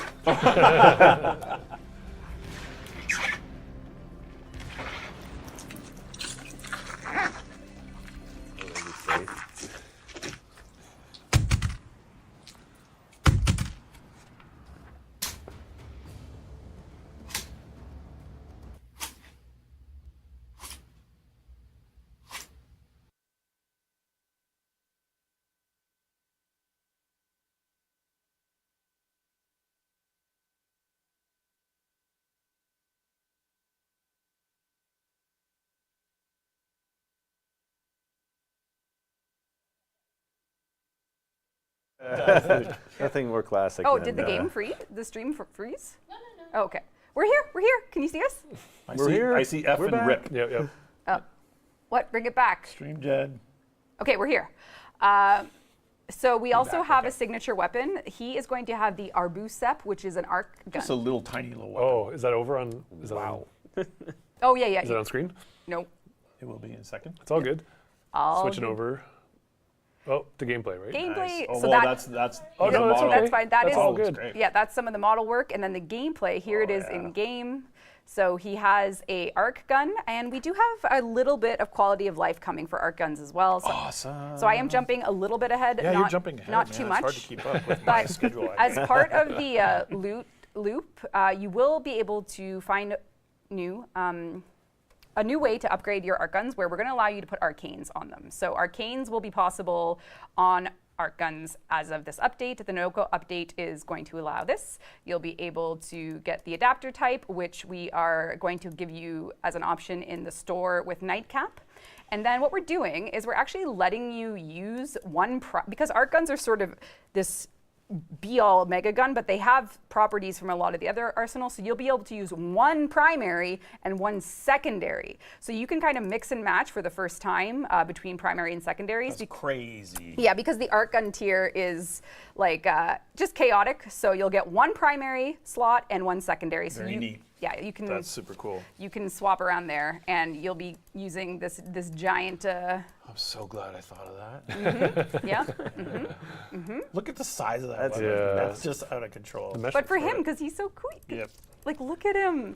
Nothing more classic. Oh, than, did the game freeze? The stream freeze? No. Oh, okay. We're here. We're here. Can you see us? We're here. I see F We're and back. rip. Yep, yep. What? Bring it back. Stream dead. Okay, we're here. So we also have a signature weapon. He is going to have the Arbusep, which is an arc gun. Just a little tiny little weapon. Oh, is that over on? Is that Wow. Oh yeah, yeah. Is that on screen? No. It will be in a second. It's all good. I'll Switching do over. Oh, to gameplay, right? gameplay. Oh, so well, that, that's. Oh, no, that's so okay. that's fine. That That's is all That's good. great. Yeah, that's some of the model work, and then the gameplay. Here it is in game. So he has a arc gun, and we do have a little bit of quality of life coming for arc guns as well. So, Awesome. so I am jumping a little bit ahead. Yeah, not, you're jumping ahead. Not man. too It's much. hard to keep up with my But schedule. I as part of the loot loop, you will be able to find a new way to upgrade your arc guns, where we're going to allow you to put arcanes on them. So arcanes will be possible on arc guns as of this update. The Nokko update is going to allow this. You'll be able to get the adapter type, which we are going to give you as an option in the store with Nightcap. And then what we're doing is we're actually letting you use because arc guns are sort of this be-all mega gun, but they have properties from a lot of the other arsenals, so you'll be able to use one primary and one secondary. So you can kind of mix and match for the first time between primary and secondaries. That's crazy. Yeah, because the arc gun tier is like just chaotic, so you'll get one primary slot and one secondary. So Very neat. Yeah, you can. That's super cool. You can swap around there, and you'll be using this giant. I'm so glad I thought of that. Yeah. Look at the size of that That's- weapon. Yeah. That's just out of control. The mesh But for looks him, good. because he's so cool. Yep. Like, look at him.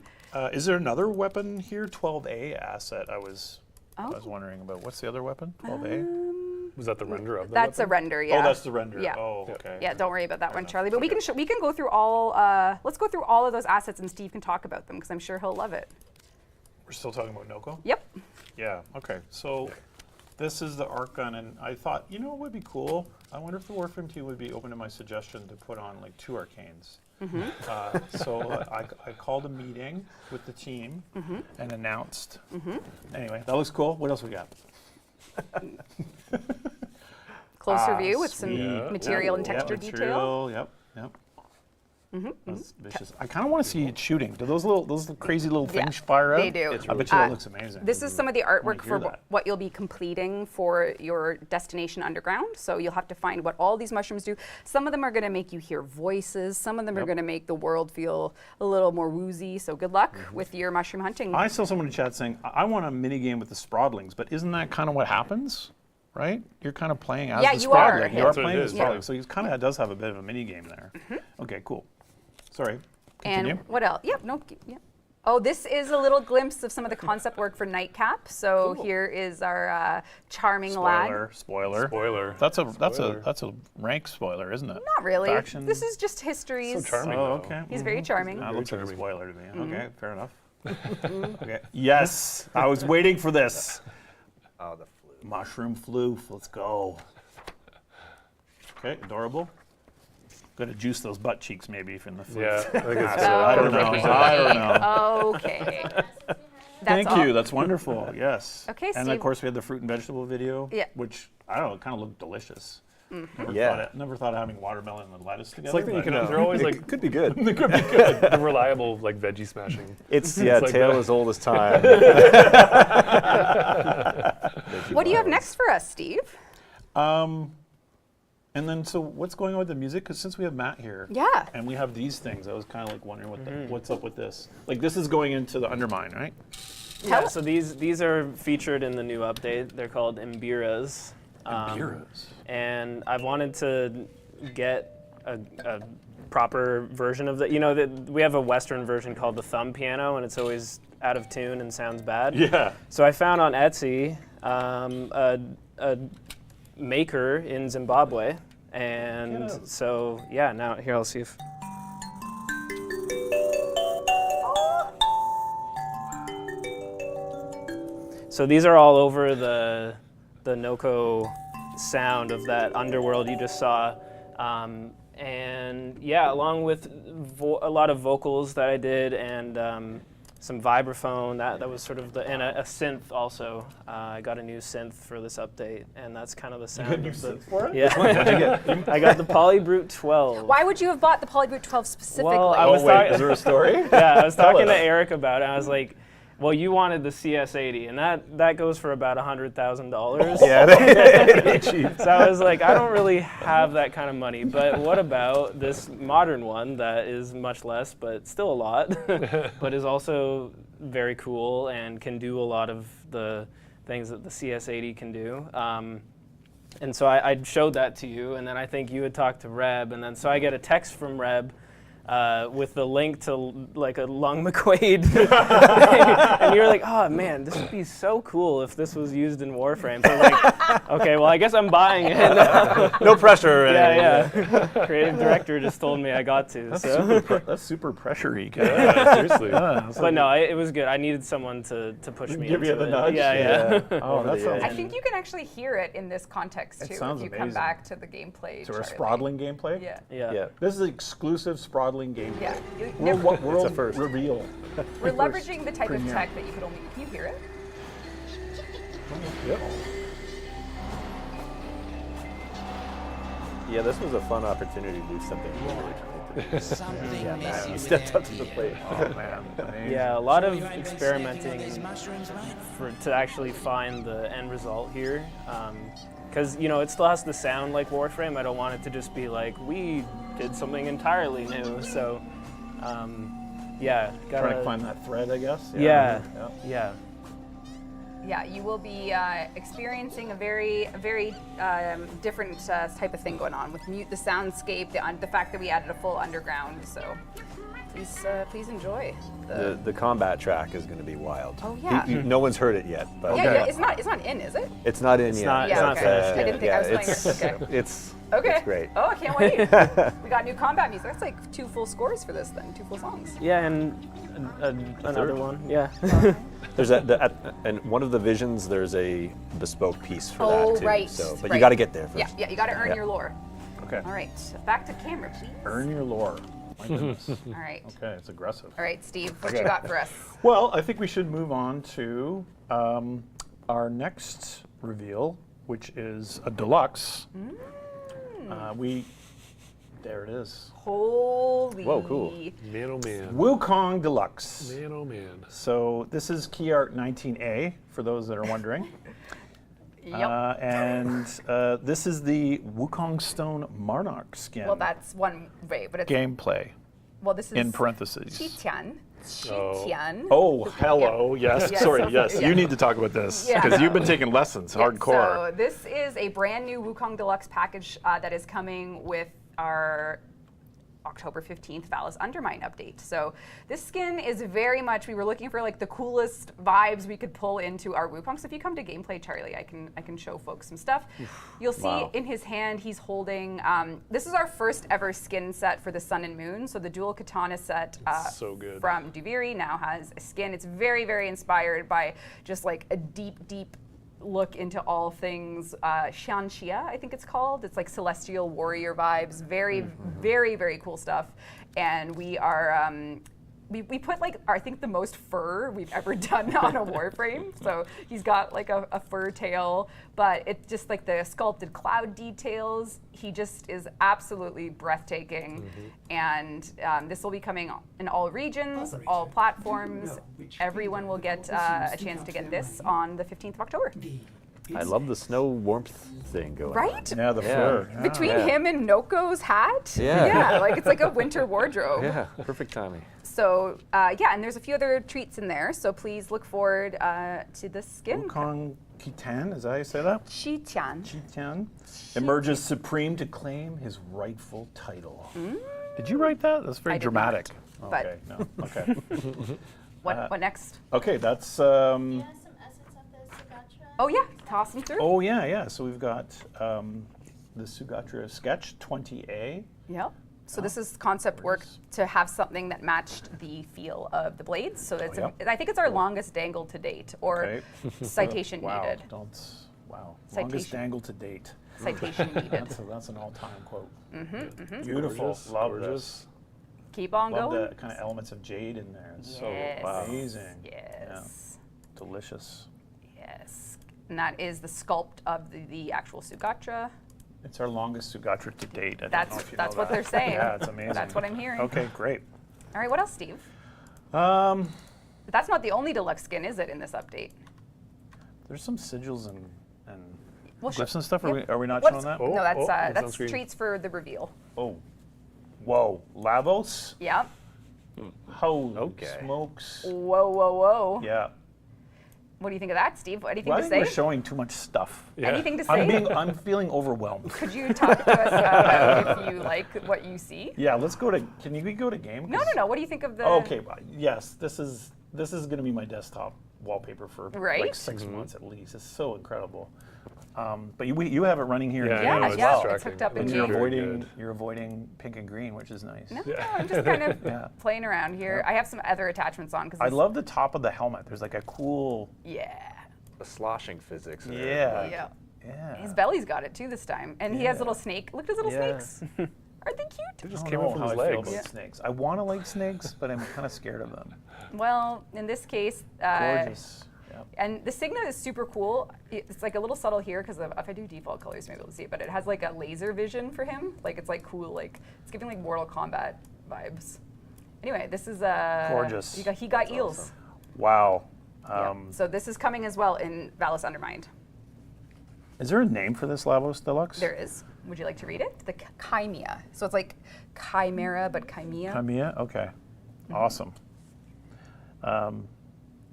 Is there another weapon here? 12A asset. I was Oh. wondering about. What's the other weapon? 12A. Was that the render of the That's a weapon? render, yeah. Oh, that's the render. Yeah. Oh, okay. Yeah, don't worry about that one, enough. Charlie. But we can go through all. Let's go through all of those assets, and Steve can talk about them because I'm sure he'll love it. We're still talking about Nokko? Yep. Yeah. Okay. So This is the arc gun, and I thought, you know, it would be cool. I wonder if the Warframe team would be open to my suggestion to put on like 2 arcanes. So I called a meeting with the team and announced. Anyway, that looks cool. What else we got? Closer view with some sweet. material and texture detail. Material, yep. That's vicious. I kind of want to see it shooting. Do those little crazy little things fire out? They do. I bet you that looks amazing. This is some of the artwork hear for that. what you'll be completing for your destination underground. So you'll have to find what all these mushrooms do. Some of them are going to make you hear voices. Some of them are going to make the world feel a little more woozy. So good luck with your mushroom hunting. I saw someone in chat saying, I want a mini game with the Sprawdlings, but isn't that kind of what happens? Right? You're kind of playing as the you are. Sprawdling. You are That's what playing it as is, Sprawdling. yeah. So he kind of does have a bit of a mini game there. Okay, cool. Sorry. Continue. And what else? Oh, this is a little glimpse of some of the concept work for Nightcap. So here is our charming lad. Spoiler. That's a rank spoiler, isn't it? Not really. Faction. This is just histories. So charming. Oh, though. okay. He's very charming. That looks like a spoiler to me. Okay, fair enough. Okay. Yes, I was waiting for this. Oh, the flu. Mushroom floof. Let's go. Okay, adorable. Gotta juice those butt cheeks maybe from the floof. Yeah, I think it's I don't know. I don't know. Okay. Thank all. you. That's wonderful. Yes. Okay, And Steve. of course we had the fruit and vegetable video. Yeah. Which I don't know, it kind of looked delicious. Never thought of having watermelon and lettuce together. It's like that you but can. They're always like Could be good. the reliable like veggie smashing. It's like tale that. as old as time. What do you have next for us, Steve? And then, so what's going on with the music? Because since we have Matt here, Yeah. and we have these things, I was kind of like wondering what's up with this. Like this is going into the Undermine, right? Yeah, so these are featured in the new update. They're called Imbiras. And I wanted to get a proper version of the, we have a Western version called the thumb piano, and it's always out of tune and sounds bad. Yeah. So I found on Etsy a maker in Zimbabwe, and so now here I'll see if. So these are all over the Nokko sound of that underworld you just saw, and along with a lot of vocals that I did and some vibraphone, that was sort of and a synth also. I got a new synth for this update, and that's kind of the sound of the. For it? Yeah, I got the Polybrute 12. Why would you have bought the Polybrute 12 specifically? Well, I was Is there a story? Yeah, I was talking to Eric about it. I was like, well, you wanted the CS80, and that goes for about $100,000. Yeah. So I was like, I don't really have that kind of money, but what about this modern one that is much less, but still a lot, but is also very cool and can do a lot of the things that the CS80 can do. And so I showed that to you, and then I think you had talked to Reb, and then so I get a text from Reb with the link to like a Lung McQuaid and you're like, oh man, this would be so cool if this was used in Warframe. So like, okay, well I guess I'm buying it. No pressure. Yeah. Creative director just told me I got to. That's super pressure-y. Yeah, seriously. But no, it was good. I needed someone to push me Give into you the it. nudge? Yeah. Oh, that sounds. I think you can actually hear it in this context too sounds if you come amazing. back to the gameplay. So we're Charlie. Sprawdling gameplay? Yeah. Yeah. This is exclusive Sprawdling gameplay. Yeah. World first. reveal. We're leveraging the type premiere. of tech that you could only. Can you hear it? Yep. Yeah, this was a fun opportunity to do something new. You stepped up to the plate. Oh man. Amazing. Yeah, a lot of experimenting to actually find the end result here. Because, it still has to sound like Warframe. I don't want it to just be like, we did something entirely new. So, gotta Trying to find that thread, I guess. Yeah. Yeah, you will be experiencing a very different type of thing going on with the soundscape, the fact that we added a full underground. So please enjoy. The combat track is going to be wild. Oh, yeah. No one's heard it yet, but Yeah, it's not in, is it? it's not in It's yet. not- Yeah, it's not okay. finished I didn't think I was playing it's, it. Okay. it's Okay. It's great. Oh, I can't wait. We got new combat music. That's like 2 full scores for this then, 2 full songs. Yeah, and another one. Yeah. There's and one of the visions. There's a bespoke piece for Oh, that too. right, So, but right. you got to get there first. Yeah, yeah, you got to earn Yeah. your lore. Okay. All right, back to camera, please. Earn your lore. My goodness. All right. Okay, it's aggressive. All right, Steve, what Okay. you got for us? Well, I think we should move on to our next reveal, which is a deluxe. There it is. Holy. Whoa, cool. Man, oh man. Wukong Deluxe. Man, oh man. So this is key art 19A, for those that are wondering. Yep. And this is the Wukong Stone Monarch skin. Well, that's one way, but it's gameplay well. This is in parentheses. Qitian. Oh. Qitian. Oh, hello. Yes. Yeah, Sorry. so- Yes. yeah. You need to talk about this Yeah. because you've been taking lessons hardcore. So this is a brand new Wukong Deluxe package that is coming with our October 15th Vallis Undermind update. So this skin is very much, we were looking for like the coolest vibes we could pull into our Wukong. So if you come to Gameplay Charlie, I can show folks some stuff. You'll see Wow. in his hand, he's holding, this is our first ever skin set for the Sun and Moon. So the dual katana set So good. from Duviri now has a skin. It's very, very inspired by just like a deep, deep look into all things Xianxia, I think it's called. It's like celestial warrior vibes. Very, very, very cool stuff. And we are, we put like, I think the most fur we've ever done on a Warframe. So he's got like a fur tail, but it's just like the sculpted cloud details. He just is absolutely breathtaking. And this will be coming in all regions, all platforms. Everyone will get a chance to get this on the 15th of October. I love the snow warmth thing going on. Right? Yeah, the Yeah. fur. Between Yeah. him and Nokko's hat? Yeah. like it's like a winter wardrobe. Yeah, perfect timing. So, yeah, and there's a few other treats in there, so please look forward to this skin. Wukong Kitan, is that how you say that? Qitian. Qitian emerges supreme to claim his rightful title. Did you write that? That's very I did dramatic. not, but- Okay, no. Okay. What next? Okay, that's Yeah, some essence of the Sugatra. Oh, yeah, toss them through. oh yeah. So we've got the Sugatra sketch 20A. Yep. So this is concept work to have something that matched the feel of the blades. So it's yep. I think it's our longest dangle to date, or Okay. citation Wow. needed. Wow. Citation. Longest dangle to date. Citation needed. That's an all-time quote. Beautiful. Gorgeous, Love gorgeous. this. Keep on Love going. the kind of elements of jade in there. It's Yes. so amazing. Yes. Delicious. Yes. And that is the sculpt of the actual Sugatra. It's our longest Sugatra to date. I don't That's know if you that's know what that. they're saying. Yeah, it's amazing. That's what I'm hearing. Okay, great. All right, what else, Steve? Um, But that's not the only deluxe skin, is it, in this update? there's some sigils and Well, glyphs sure. and stuff. Yep. Are we not What's- showing that? Oh, no, that's what's on that's screen? treats for the reveal. Oh, whoa, Lavos. Yeah. Holy Okay. smokes. Whoa, whoa, whoa. Yeah. What do you think of that, Steve? Anything Well, I to think we're say? showing too much stuff. Yeah. Anything to say? I'm feeling overwhelmed. Could you talk to us about if you like what you see? Yeah, let's go to. Can we go to game? No, no, no. What do you think of the? Oh, okay, yes, this is going to be my desktop wallpaper for Right? like 6 months at least. It's so incredible. But you have it running here. in Yeah, game Yeah, I know, as it's yeah, well. it's distracting. hooked up in It's You're game. very avoiding good. you're avoiding pink and green, which is nice. No, I'm just kind of Yeah. playing around here. I have some other attachments on because I love the top of the helmet. There's like a cool. Yeah. The sloshing physics. are, Yeah. like, Yeah. Yeah. His belly's got it too this time, and he has little snake. Look at his little Yeah. snakes. Aren't they cute? It just I don't came know up from how his I feel legs. about snakes. I want to like snakes, but I'm kind of scared of them. Well, in this case, Gorgeous. Yep. and the Signa is super cool. It's like a little subtle here because if I do default colors, you may be able to see it. But it has like a laser vision for him. Like it's like cool. Like it's giving like Mortal Kombat vibes. Anyway, this is Gorgeous. He got eels. Wow. Yep. So this is coming as well in Vallis Undermind. Is there a name for this Lavos Deluxe? There is. Would you like to read it? The Chimera. So it's like Chimera, but Chimera. Kamiya? Okay. Awesome.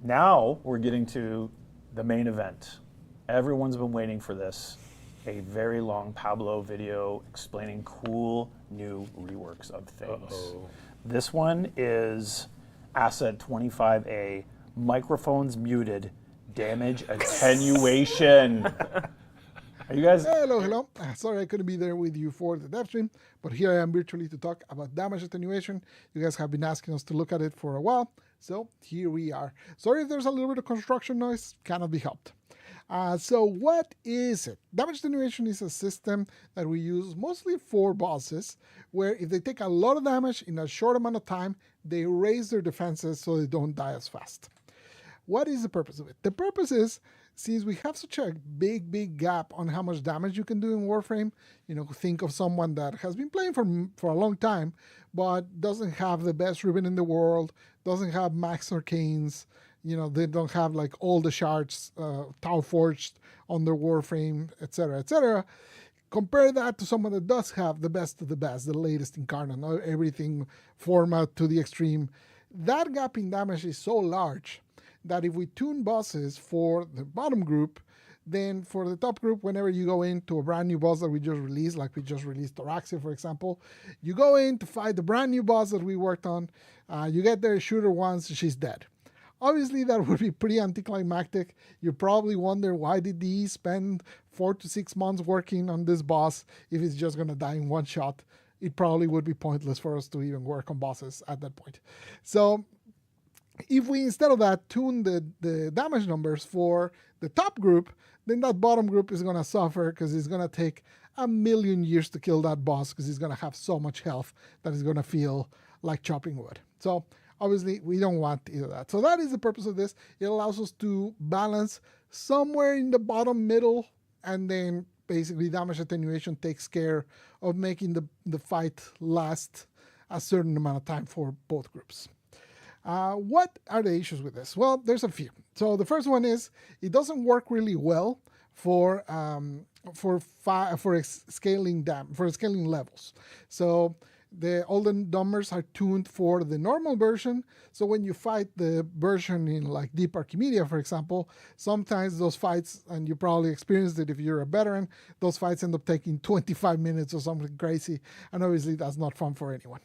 Now we're getting to the main event. Everyone's been waiting for this. A very long Pablo video explaining cool new reworks of things. Uh-oh. This one is Asset 25A, microphones muted, damage attenuation. Are you guys? Hello, hello. Sorry I couldn't be there with you for the Devstream, but here I am virtually to talk about damage attenuation. You guys have been asking us to look at it for a while, so here we are. Sorry if there's a little bit of construction noise, cannot be helped. So what is it? Damage attenuation is a system that we use mostly for bosses, where if they take a lot of damage in a short amount of time, they raise their defenses so they don't die as fast. What is the purpose of it? The purpose is, since we have such a big gap on how much damage you can do in Warframe, think of someone that has been playing for a long time, but doesn't have the best ribbon in the world, doesn't have max arcanes, they don't have like all the shards Tau forged on their Warframe, etc., etc. Compare that to someone that does have the best of the best, the latest incarnate, everything format to the extreme. That gap in damage is so large that if we tune bosses for the bottom group, then for the top group, whenever you go into a brand new boss that we just released, like we just released Thoraxia, for example, you go in to fight the brand new boss that we worked on, you get there, shoot her once, she's dead. Obviously, that would be pretty anticlimactic. You probably wonder, why did they spend 4 to 6 months working on this boss if it's just going to die in one shot? It probably would be pointless for us to even work on bosses at that point. So if we, instead of that, tune the damage numbers for the top group, then that bottom group is going to suffer because it's going to take 1,000,000 years to kill that boss because he's going to have so much health that he's going to feel like chopping wood. So obviously, we don't want either of that. So that is the purpose of this. It allows us to balance somewhere in the bottom middle, and then basically damage attenuation takes care of making the fight last a certain amount of time for both groups. What are the issues with this? Well, there's a few. So the first one is it doesn't work really well for scaling levels. So all the numbers are tuned for the normal version. So when you fight the version in like Deep Archimedia, for example, sometimes those fights, and you probably experienced it if you're a veteran, those fights end up taking 25 minutes or something crazy. And obviously that's not fun for anyone.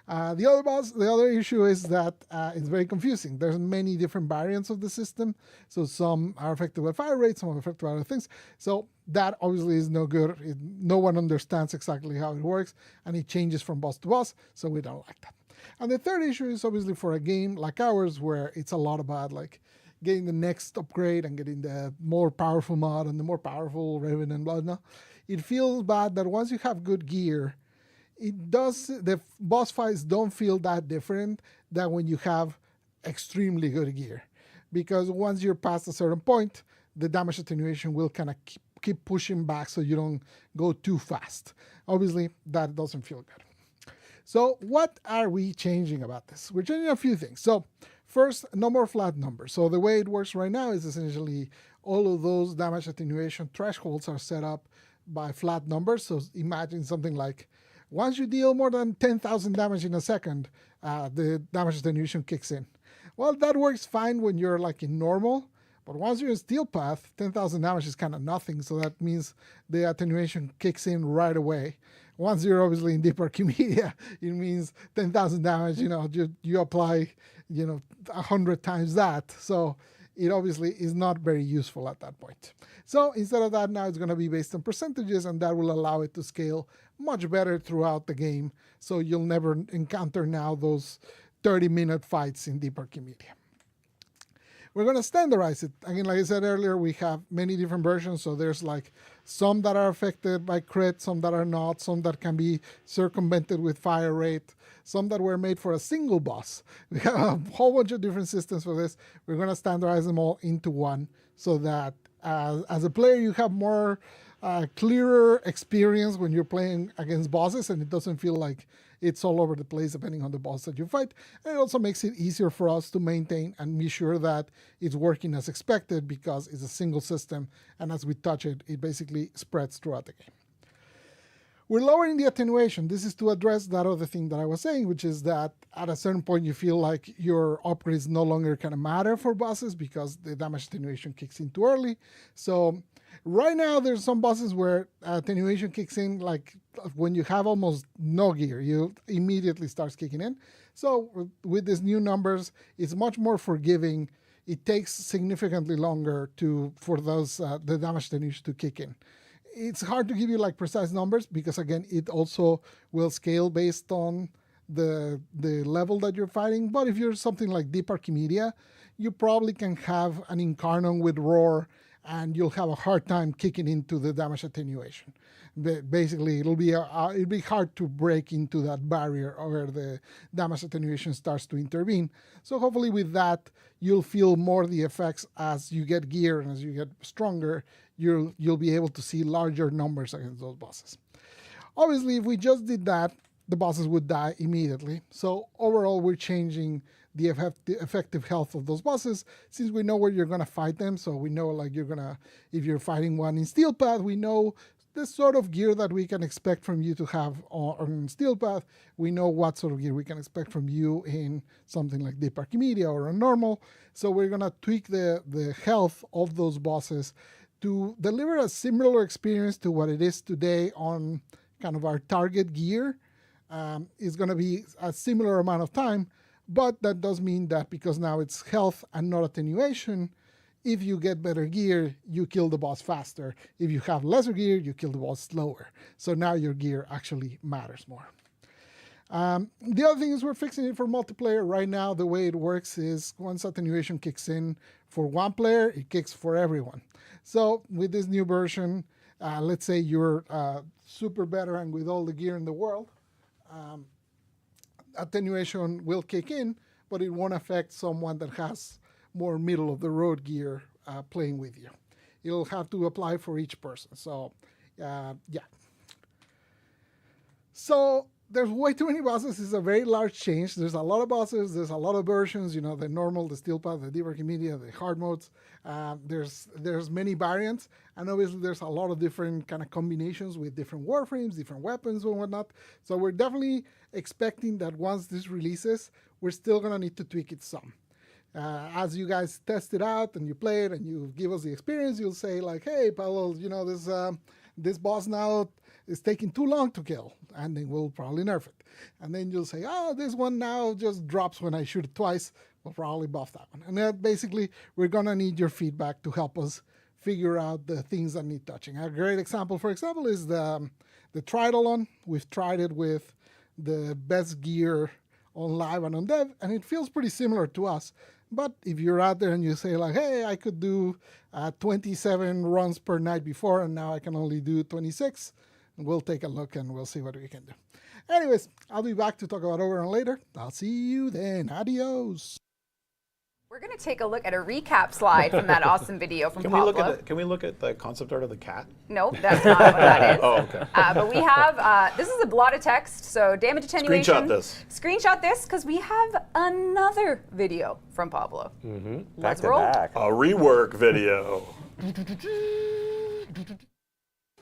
The other issue is that it's very confusing. There's many different variants of the system. So some are affected by fire rate, some are affected by other things. So that obviously is no good. No one understands exactly how it works, and it changes from boss to boss, so we don't like that. And the third issue is obviously for a game like ours, where it's a lot about like getting the next upgrade and getting the more powerful mod and the more powerful ribbon and blah, blah. It feels bad that once you have good gear, the boss fights don't feel that different than when you have extremely good gear. Because once you're past a certain point, the damage attenuation will kind of keep pushing back so you don't go too fast. Obviously, that doesn't feel good. So what are we changing about this? We're changing a few things. So first, no more flat numbers. So the way it works right now is essentially all of those damage attenuation thresholds are set up by flat numbers. So imagine something like, once you deal more than 10,000 damage in a second, the damage attenuation kicks in. Well, that works fine when you're like in normal, but once you're in Steel Path, 10,000 damage is kind of nothing, so that means the attenuation kicks in right away. Once you're obviously in Deep Archimedia, it means 10,000 damage, you apply, 100 times that. So it obviously is not very useful at that point. So instead of that, now it's going to be based on percentages, and that will allow it to scale much better throughout the game. So you'll never encounter now those 30-minute fights in Deep Archimedia. We're going to standardize it. Again, like I said earlier, we have many different versions. So there's like some that are affected by crit, some that are not, some that can be circumvented with fire rate, some that were made for a single boss. We have a whole bunch of different systems for this. We're going to standardize them all into one so that as a player, you have more clearer experience when you're playing against bosses, and it doesn't feel like it's all over the place depending on the boss that you fight. And it also makes it easier for us to maintain and be sure that it's working as expected because it's a single system, and as we touch it, it basically spreads throughout the game. We're lowering the attenuation. This is to address that other thing that I was saying, which is that at a certain point you feel like your upgrades no longer kind of matter for bosses because the damage attenuation kicks in too early. So right now there's some bosses where attenuation kicks in like when you have almost no gear, you immediately starts kicking in. So with these new numbers, it's much more forgiving. It takes significantly longer for those the damage attenuation to kick in. it's hard to give you like precise numbers because again, it also will scale based on the level that you're fighting. But if you're something like Deep Archimedia, you probably can have an Incarnon with Roar and you'll have a hard time kicking into the damage attenuation. Basically, it'll be hard to break into that barrier where the damage attenuation starts to intervene. So hopefully with that, you'll feel more the effects as you get gear and as you get stronger, you'll be able to see larger numbers against those bosses. Obviously, if we just did that, the bosses would die immediately. So overall, we're changing the effective health of those bosses since we know where you're going to fight them. So we know like if you're fighting one in Steel Path, we know the sort of gear that we can expect from you to have on Steel Path. We know what sort of gear we can expect from you in something like Deep Archimedia or on normal. So we're going to tweak the health of those bosses to deliver a similar experience to what it is today on kind of our target gear. Is going to be a similar amount of time, but that does mean that because now it's health and not attenuation, if you get better gear, you kill the boss faster. If you have lesser gear, you kill the boss slower. So now your gear actually matters more. The other thing is we're fixing it for multiplayer. Right now, the way it works is once attenuation kicks in for one player, it kicks for everyone. So with this new version, let's say you're super veteran with all the gear in the world, attenuation will kick in, but it won't affect someone that has more middle of the road gear playing with you. It'll have to apply for each person. So yeah. So there's way too many bosses. It's a very large change. There's a lot of bosses. There's a lot of versions, the normal, the Steel Path, the Deep Archimedia, the hard modes. There's many variants. And obviously there's a lot of different kind of combinations with different warframes, different weapons and whatnot. So we're definitely expecting that once this releases, we're still going to need to tweak it some. As you guys test it out and you play it and you give us the experience, you'll say like, hey, Paolo, this boss now is taking too long to kill, and then we'll probably nerf it. And then you'll say, oh, this one now just drops when I shoot it twice. We'll probably buff that one. And then basically, we're going to need your feedback to help us figure out the things that need touching. A great example, for example, is the Tridolon. We've tried it with the best gear on live and on dev, and it feels pretty similar to us. But if you're out there and you say like, hey, I could do 27 runs per night before, and now I can only do 26, we'll take a look and we'll see what we can do. Anyways, I'll be back to talk about Oberon later. I'll see you then. Adios. We're going to take a look at a recap slide from that awesome video from Pablo. Can we look at the concept art of the cat? No, that's not what that is. Oh, okay. But we have, this is a lot of text, so damage attenuation. Screenshot this. Screenshot this, because we have another video from Pablo. Back to roll. back. A rework video.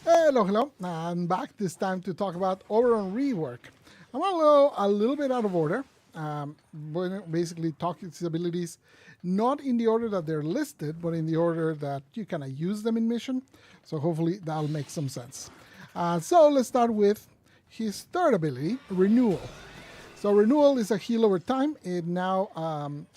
Hello. I'm back this time to talk about Oberon Rework. I'm going to go a little bit out of order. Basically talk its abilities not in the order that they're listed, but in the order that you kind of use them in mission. So hopefully that'll make some sense. So let's start with his third ability, Renewal. So Renewal is a heal over time. It now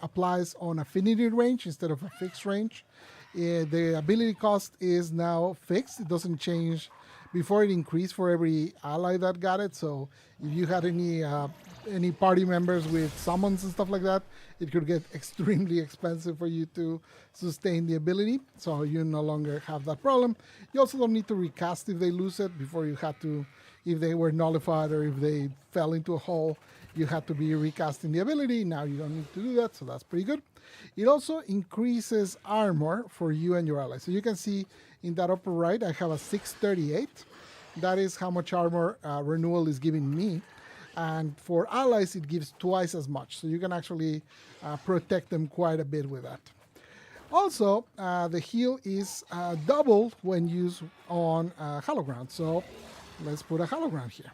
applies on affinity range instead of a fixed range. The ability cost is now fixed. It doesn't change. Before it increased for every ally that got it. So if you had any party members with summons and stuff like that, it could get extremely expensive for you to sustain the ability. So you no longer have that problem. You also don't need to recast if they lose it. Before you had to, if they were nullified or if they fell into a hole, you had to be recasting the ability. Now you don't need to do that, so that's pretty good. It also increases armor for you and your allies. So you can see in that upper right, I have a 638. That is how much armor Renewal is giving me. And for allies, it gives twice as much. So you can actually protect them quite a bit with that. Also, the heal is doubled when used on Hallowed Ground. So let's put a Hallowed Ground here.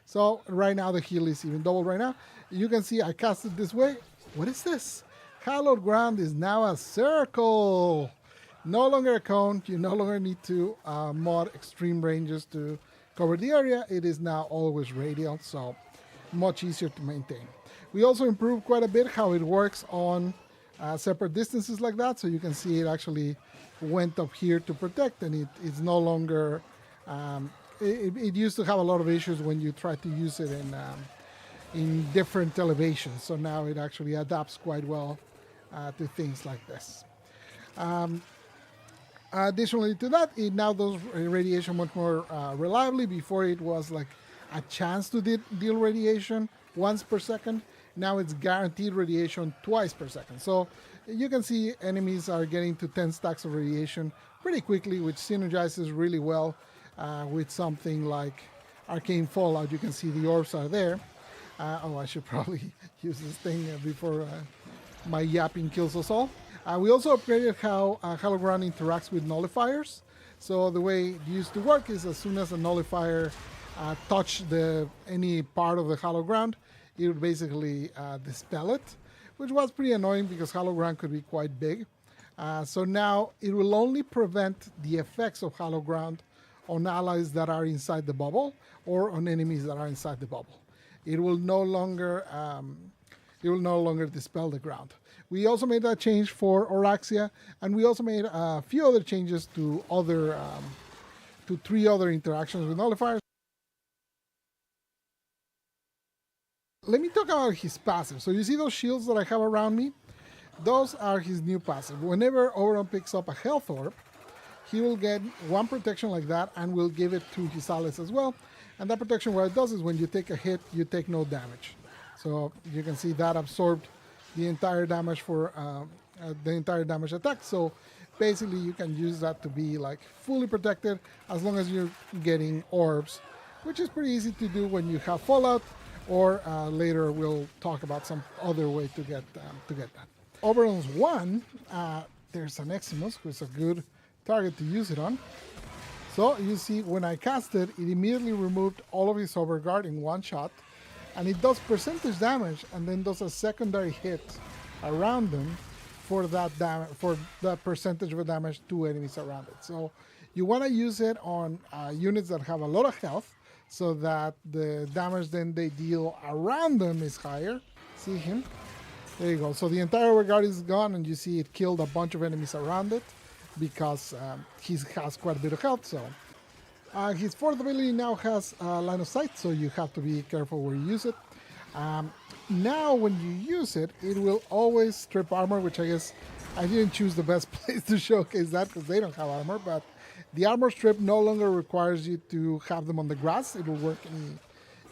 So right now, the heal is even doubled right now. You can see I cast it this way. What is this? Hallowed Ground is now a circle. No longer a cone. You no longer need to mod extreme ranges to cover the area. It is now always radial, so much easier to maintain. We also improved quite a bit how it works on separate distances like that. So you can see it actually went up here to protect, and it's no longer It used to have a lot of issues when you try to use it in different elevations. So now it actually adapts quite well to things like this. Additionally to that, it now does radiation much more reliably. Before it was like a chance to deal radiation once per second. Now it's guaranteed radiation twice per second. So you can see enemies are getting to 10 stacks of radiation pretty quickly, which synergizes really well with something like Arcane Fallout. You can see the orbs are there. I should probably use this thing before my yapping kills us all. We also upgraded how Hologround interacts with nullifiers. So the way it used to work is as soon as a nullifier touched any part of the Hologround, it would basically dispel it, which was pretty annoying because Hologround could be quite big. So now it will only prevent the effects of Hologround on allies that are inside the bubble or on enemies that are inside the bubble. It will no longer dispel the ground. We also made that change for Oraxia, and we also made a few other changes to to 3 other interactions with nullifiers. Let me talk about his passive. So you see those shields that I have around me? Those are his new passive. Whenever Oberon picks up a health orb, he will get 1 protection like that and will give it to his allies as well. And that protection, what it does is when you take a hit, you take no damage. So you can see that absorbed the entire damage for the entire damage attack. So basically you can use that to be like fully protected as long as you're getting orbs, which is pretty easy to do when you have Fallout, or later we'll talk about some other way to get that. Oberon's 1, there's an Eximus, who's a good target to use it on. So you see when I cast it, it immediately removed all of his overguard in 1 shot, and it does percentage damage and then does a secondary hit around them for that damage, for the percentage of damage to enemies around it. So you want to use it on units that have a lot of health, so that the damage then they deal around them is higher. See him? There you go. So the entire overguard is gone, and you see it killed a bunch of enemies around it because he has quite a bit of health. So his 4th ability now has line of sight, so you have to be careful where you use it. Now when you use it, it will always strip armor, which I guess I didn't choose the best place to showcase that because they don't have armor, but the armor strip no longer requires you to have them on the grass. It will work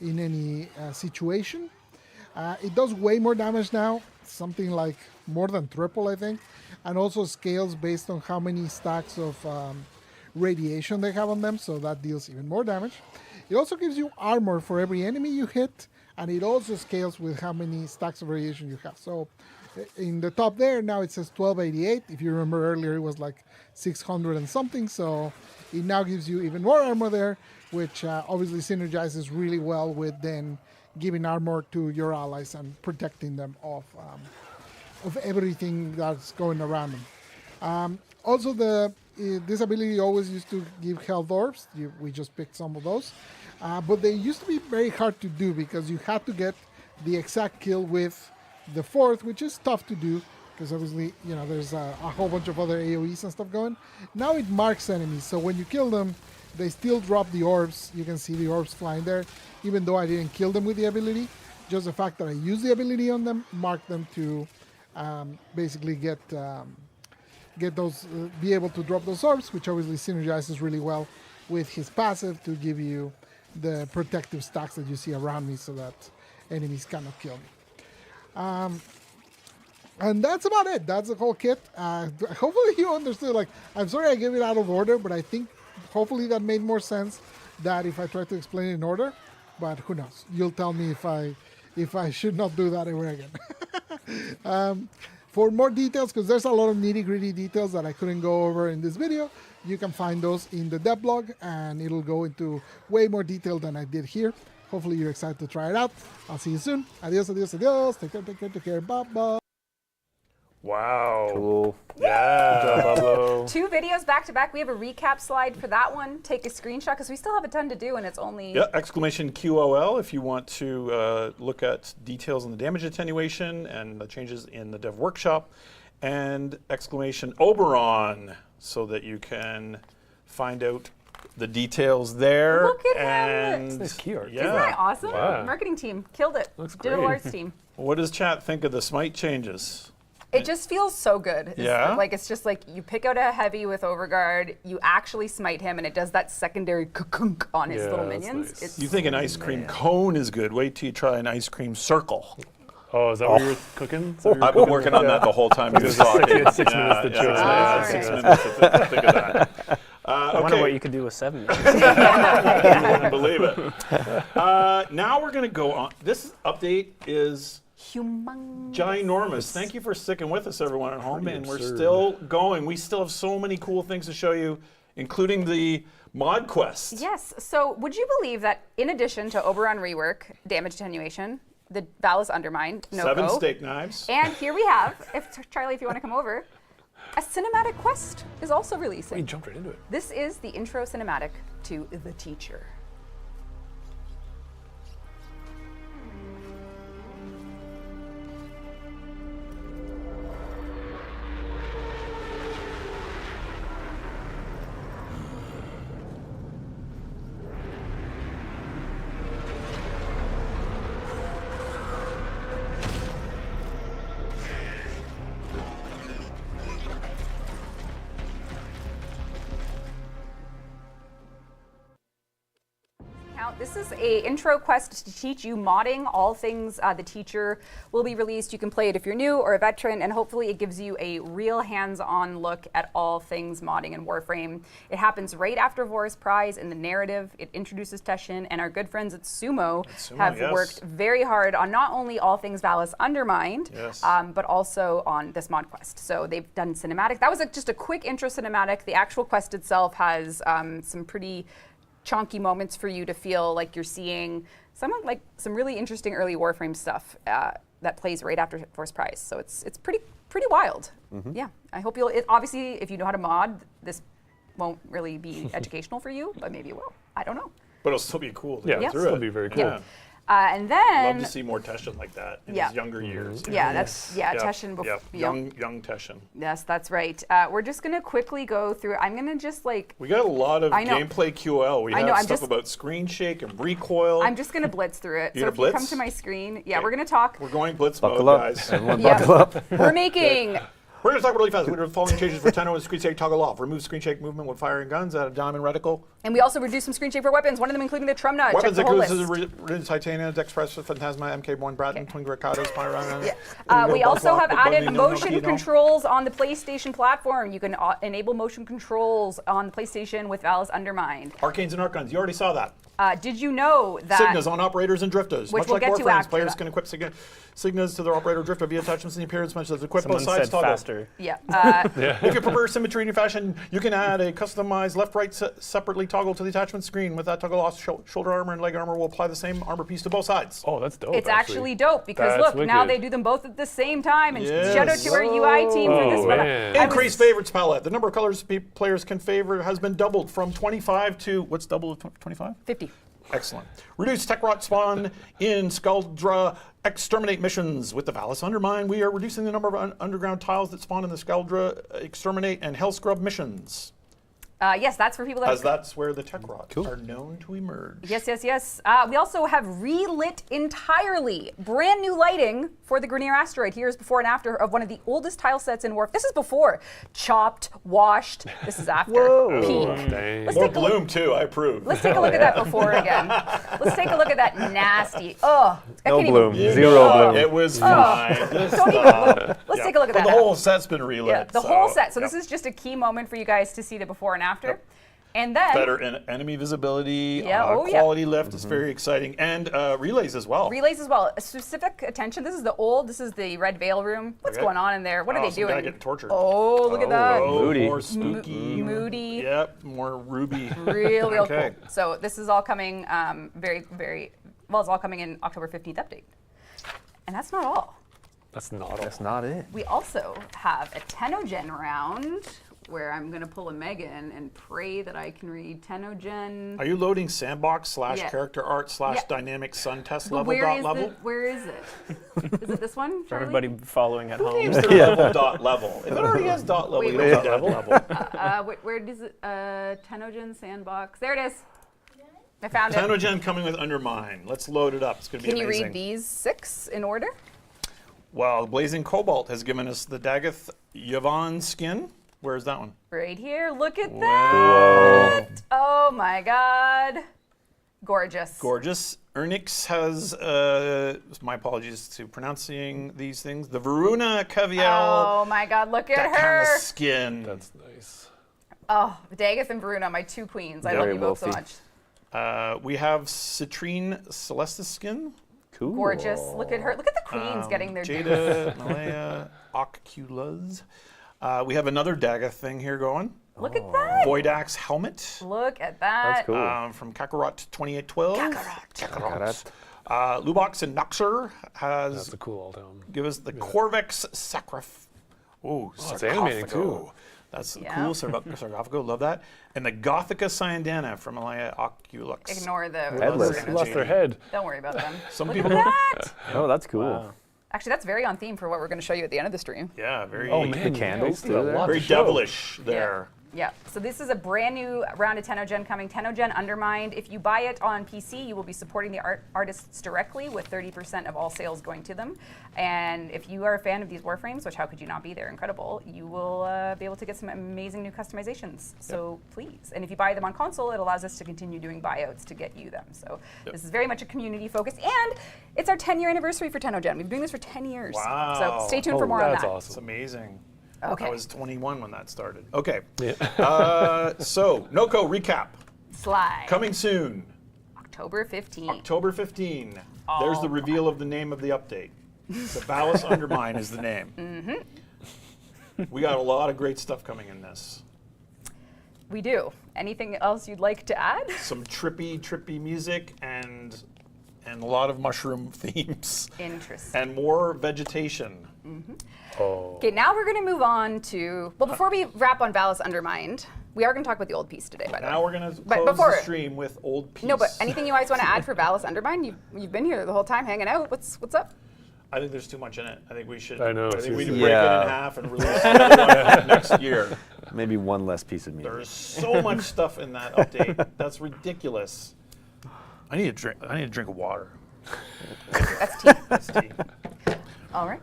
in any situation. It does way more damage now, something like more than triple, I think, and also scales based on how many stacks of radiation they have on them, so that deals even more damage. It also gives you armor for every enemy you hit, and it also scales with how many stacks of radiation you have. So in the top there, now it says 1288. If you remember earlier, it was like 600 and something, so it now gives you even more armor there, which obviously synergizes really well with then giving armor to your allies and protecting them of everything that's going around them. Also, this ability always used to give health orbs. We just picked some of those. But they used to be very hard to do because you had to get the exact kill with the 4th, which is tough to do because obviously, you know, there's a whole bunch of other AoEs and stuff going. Now it marks enemies, so when you kill them, they still drop the orbs. You can see the orbs flying there, even though I didn't kill them with the ability. Just the fact that I used the ability on them marked them to basically get those, be able to drop those orbs, which obviously synergizes really well with his passive to give you the protective stacks that you see around me so that enemies cannot kill me. And that's about it. That's the whole kit. Hopefully you understood. Like, I'm sorry I gave it out of order, but I think hopefully that made more sense than if I tried to explain it in order. But who knows? You'll tell me if I should not do that ever again. For more details, because there's a lot of nitty-gritty details that I couldn't go over in this video, you can find those in the dev blog, and it'll go into way more detail than I did here. Hopefully you're excited to try it out. I'll see you soon. Adios, adios, adios. Take care. Bye-bye. Wow. Cool. Yeah. Good job, Pablo. 2 videos back to back. We have a recap slide for that one. Take a screenshot because we still have a ton to do and it's only... Yeah, exclamation QOL if you want to look at details on the damage attenuation and the changes in the dev workshop, and exclamation Oberon so that you can find out the details there. Look at him. And Nice key art. yeah. Isn't that awesome? Wow. Marketing team killed it. Looks Digital great. arts team. What does chat think of the smite changes? It just feels so good. Yeah? Like it's just like you pick out a heavy with Overguard, you actually smite him, and it does that secondary kunk on his Yeah, little that's minions. nice. It's You think an ice cream cone is good? Wait till you try an ice cream circle. Oh, is that what you were cooking? Is that what you were I've been cooking? working on that the whole time he was talking. You had 6 minutes to choose. Yeah, it. 6 minutes to think of that. I wonder what you could do with 7 minutes. You wouldn't believe it. Now we're going to go on. This update is humongous. ginormous. Thank you for sticking with us, everyone at home. Pretty And we're absurd. still going. We still have so many cool things to show you, including the mod quest. Yes. So would you believe that in addition to Oberon Rework, Damage Attenuation, the Vallis Undermind, Nokko, 7 steak knives. and here we have, Charlie, if you want to come over, a cinematic quest is also You releasing. jumped right into it. This is the intro cinematic to The Teacher. This is a intro quest to teach you modding. All things The Teacher will be released. You can play it if you're new or a veteran, and hopefully it gives you a real hands-on look at all things modding in Warframe. It happens right after Vor's Prize in the narrative. It introduces TennoGen, and our good friends at Sumo, have yes. worked very hard on not only all things Vallis Undermind, Yes. but also on this mod quest. So they've done cinematic. That was just a quick intro cinematic. The actual quest itself has some pretty chonky moments for you to feel like you're seeing some really interesting early Warframe stuff that plays right after Force Prize. So it's pretty wild. Yeah, I hope you'll. Obviously, if you know how to mod, this won't really be educational for you, but maybe it will. I don't know. But it'll still be cool to Yeah, go it'll through still it. be very cool. Yeah. And then Love to see more TennoGen like that in Yeah. his younger years. yeah, that's Yep, TennoGen before. yep. Young TennoGen. Yes, that's right. We're just gonna quickly go through. I'm gonna just like. We got a lot of I know. gameplay QOL. We I have know, I'm stuff just- about screen shake and recoil. I'm just gonna blitz through it. You So gonna if you come blitz? to my screen, yeah, Okay. we're gonna talk. We're going blitz Buckle mode, up. guys. Everyone Yeah. buckle up. We're making. We're going to talk really fast. We're going to the following changes for Tenno and screen shake toggle off. Remove screen shake movement when firing guns at a diamond reticle. And we also reduced some screen shake for weapons, one of them including the Trumna. Check Weapons the whole includes list. Titania, Dexpress, Phantasma, MK1, Braden, Twin Ricardos, Pyron. Yeah. We also have added motion controls on the PlayStation platform. You can enable motion controls on the PlayStation with Vallis Undermind. Arcanes and Archons. You already saw that. Did you know that? Signas on operators and drifters. Which Much we'll like get to Warframes, after players that. can equip Signas to their operator or drifter via attachments in the appearance mentions. Equip both Someone sides said toggle. faster. Yeah. If you prefer symmetry in your fashion, you can add a customized left-right separately toggle to the attachment screen. With that toggle off, shoulder armor and leg armor will apply the same armor piece to both sides. Oh, that's dope. It's actually dope because That's look, now wicked. they do them both at the same time. And Yes. shout out to our UI team for this Oh, one. man. Increased favorites palette. The number of colors players can favor has been doubled from 25 to, what's double of 25? 50. Excellent. Reduce tech rot spawn in Skaldra exterminate missions. With the Vallis Undermind, we are reducing the number of underground tiles that spawn in the Skaldra exterminate and hell scrub missions, Yes, that's for people that as that's where the tech rot are known to emerge. Yes. We also have relit entirely brand new lighting for the Grenier Asteroid. Here's before and after of one of the oldest tile sets in Warf. This is before. Chopped, washed. This is after. Whoa. Peak. Dang. Let's More take a look. bloom too, I approve. Let's take a look at that before again. Let's take a look at that nasty. I No can't bloom. Even, Zero bloom. It was fine. Just don't even stop. look. Let's take a look at But that. the whole set's been relit. Yeah, the whole set. So yep. this is just a key moment for you guys to see the before and after. And then Better enemy visibility, Yeah, quality lift is very exciting, and relays as well. relays as well. A specific attention. This is the Red Veil room. What's Okay. going on in there? What are they Some guy doing? getting tortured. Oh, look at that. Moody. More spooky. Moody. Yep, more ruby. Real Okay. cool. So this is all coming very well. It's all coming in October 15th update. And that's not all. That's not all. That's not it. We also have a TennoGen round where I'm going to pull a Megan and pray that I can read TennoGen. Are you loading sandbox / Yeah. character art / Yeah. dynamic sun test But level dot is level? where is it? Is it this one, For Charlie? everybody following at home. Names their level dot level. If it already has dot level, Wait, you wait, don't need level. Where does it? TennoGen sandbox. There it is. I found it. TennoGen coming with Undermine. Let's load it up. It's going to be Can you amazing. read these 6 in order? Well, Blazing Cobalt has given us the Dagoth Yvonne skin. Where's that one? Right here. Look at that. Oh my God. Gorgeous. Gorgeous. Ernix has, my apologies to pronouncing these things, the Varuna Cavial. Oh my God. Look at that kind her. of skin. That's nice. Oh, Dagoth and Bruna, my 2 queens. I love Very you both so wolfy. much. We have Citrine Celestis skin. Cool. Gorgeous. Look at her. Look at the queens getting their dues. Jada, Malaya, Oculus. We have another Dagoth thing here going. Look at that. Voidax helmet. Look at that. That's cool. From Kakarot 2812. Kakarot. Lubox and Noxer That's has a cool alt helm. give us the Corvex Sacrif. Ooh, it's animating, Sarcophago. too. That's Yeah. cool. Sarcophago, love that. And the Gothica Syandana from Malaya Oculux. Ignore the. Headless. Energy. Lost their head. Don't worry about them. Some Look people. at that. Oh, that's cool. Wow. Actually, that's very on theme for what we're going to show you at the end of the stream. Yeah, very. Oh man, the candles you got too a lot Very to show. devilish there. Yeah, so this is a brand new round of TennoGen coming. TennoGen Undermind. If you buy it on PC, you will be supporting the artists directly with 30% of all sales going to them. And if you are a fan of these Warframes, which how could you not be? They're incredible. You will be able to get some amazing new customizations. So please. And if you buy them on console, it allows us to continue doing buyouts to get you them. So this is very much a community focus. And it's our 10-year anniversary for TennoGen. We've been doing this for 10 years. Wow. So stay tuned for more on That's that. It's awesome. amazing. Okay. I was 21 when that started. Okay. Yeah. So, Nokko recap. Slide. Coming soon. October 15th. October 15. There's the reveal of the name of the update. The Vallis Undermind is the name. We got a lot of great stuff coming in this. We do. Anything else you'd like to add? Some trippy music and a lot of mushroom themes. Interesting. And more vegetation. Oh. Okay, now we're going to move on to, well, before we wrap on Vallis Undermind, we are going to talk about the old piece today, by the way. Now we're going to But close before- the stream with Old Peace. No, but anything you guys want to add for Vallis Undermind? You've been here the whole time hanging out. What's up? I think there's too much in it. I think we should. I know, I think we need to seriously. break it Yeah. in half and release another one next year. Maybe one less piece of music. There's so much stuff in that update. That's ridiculous. I need a drink of water. That's tea. That's tea. All right.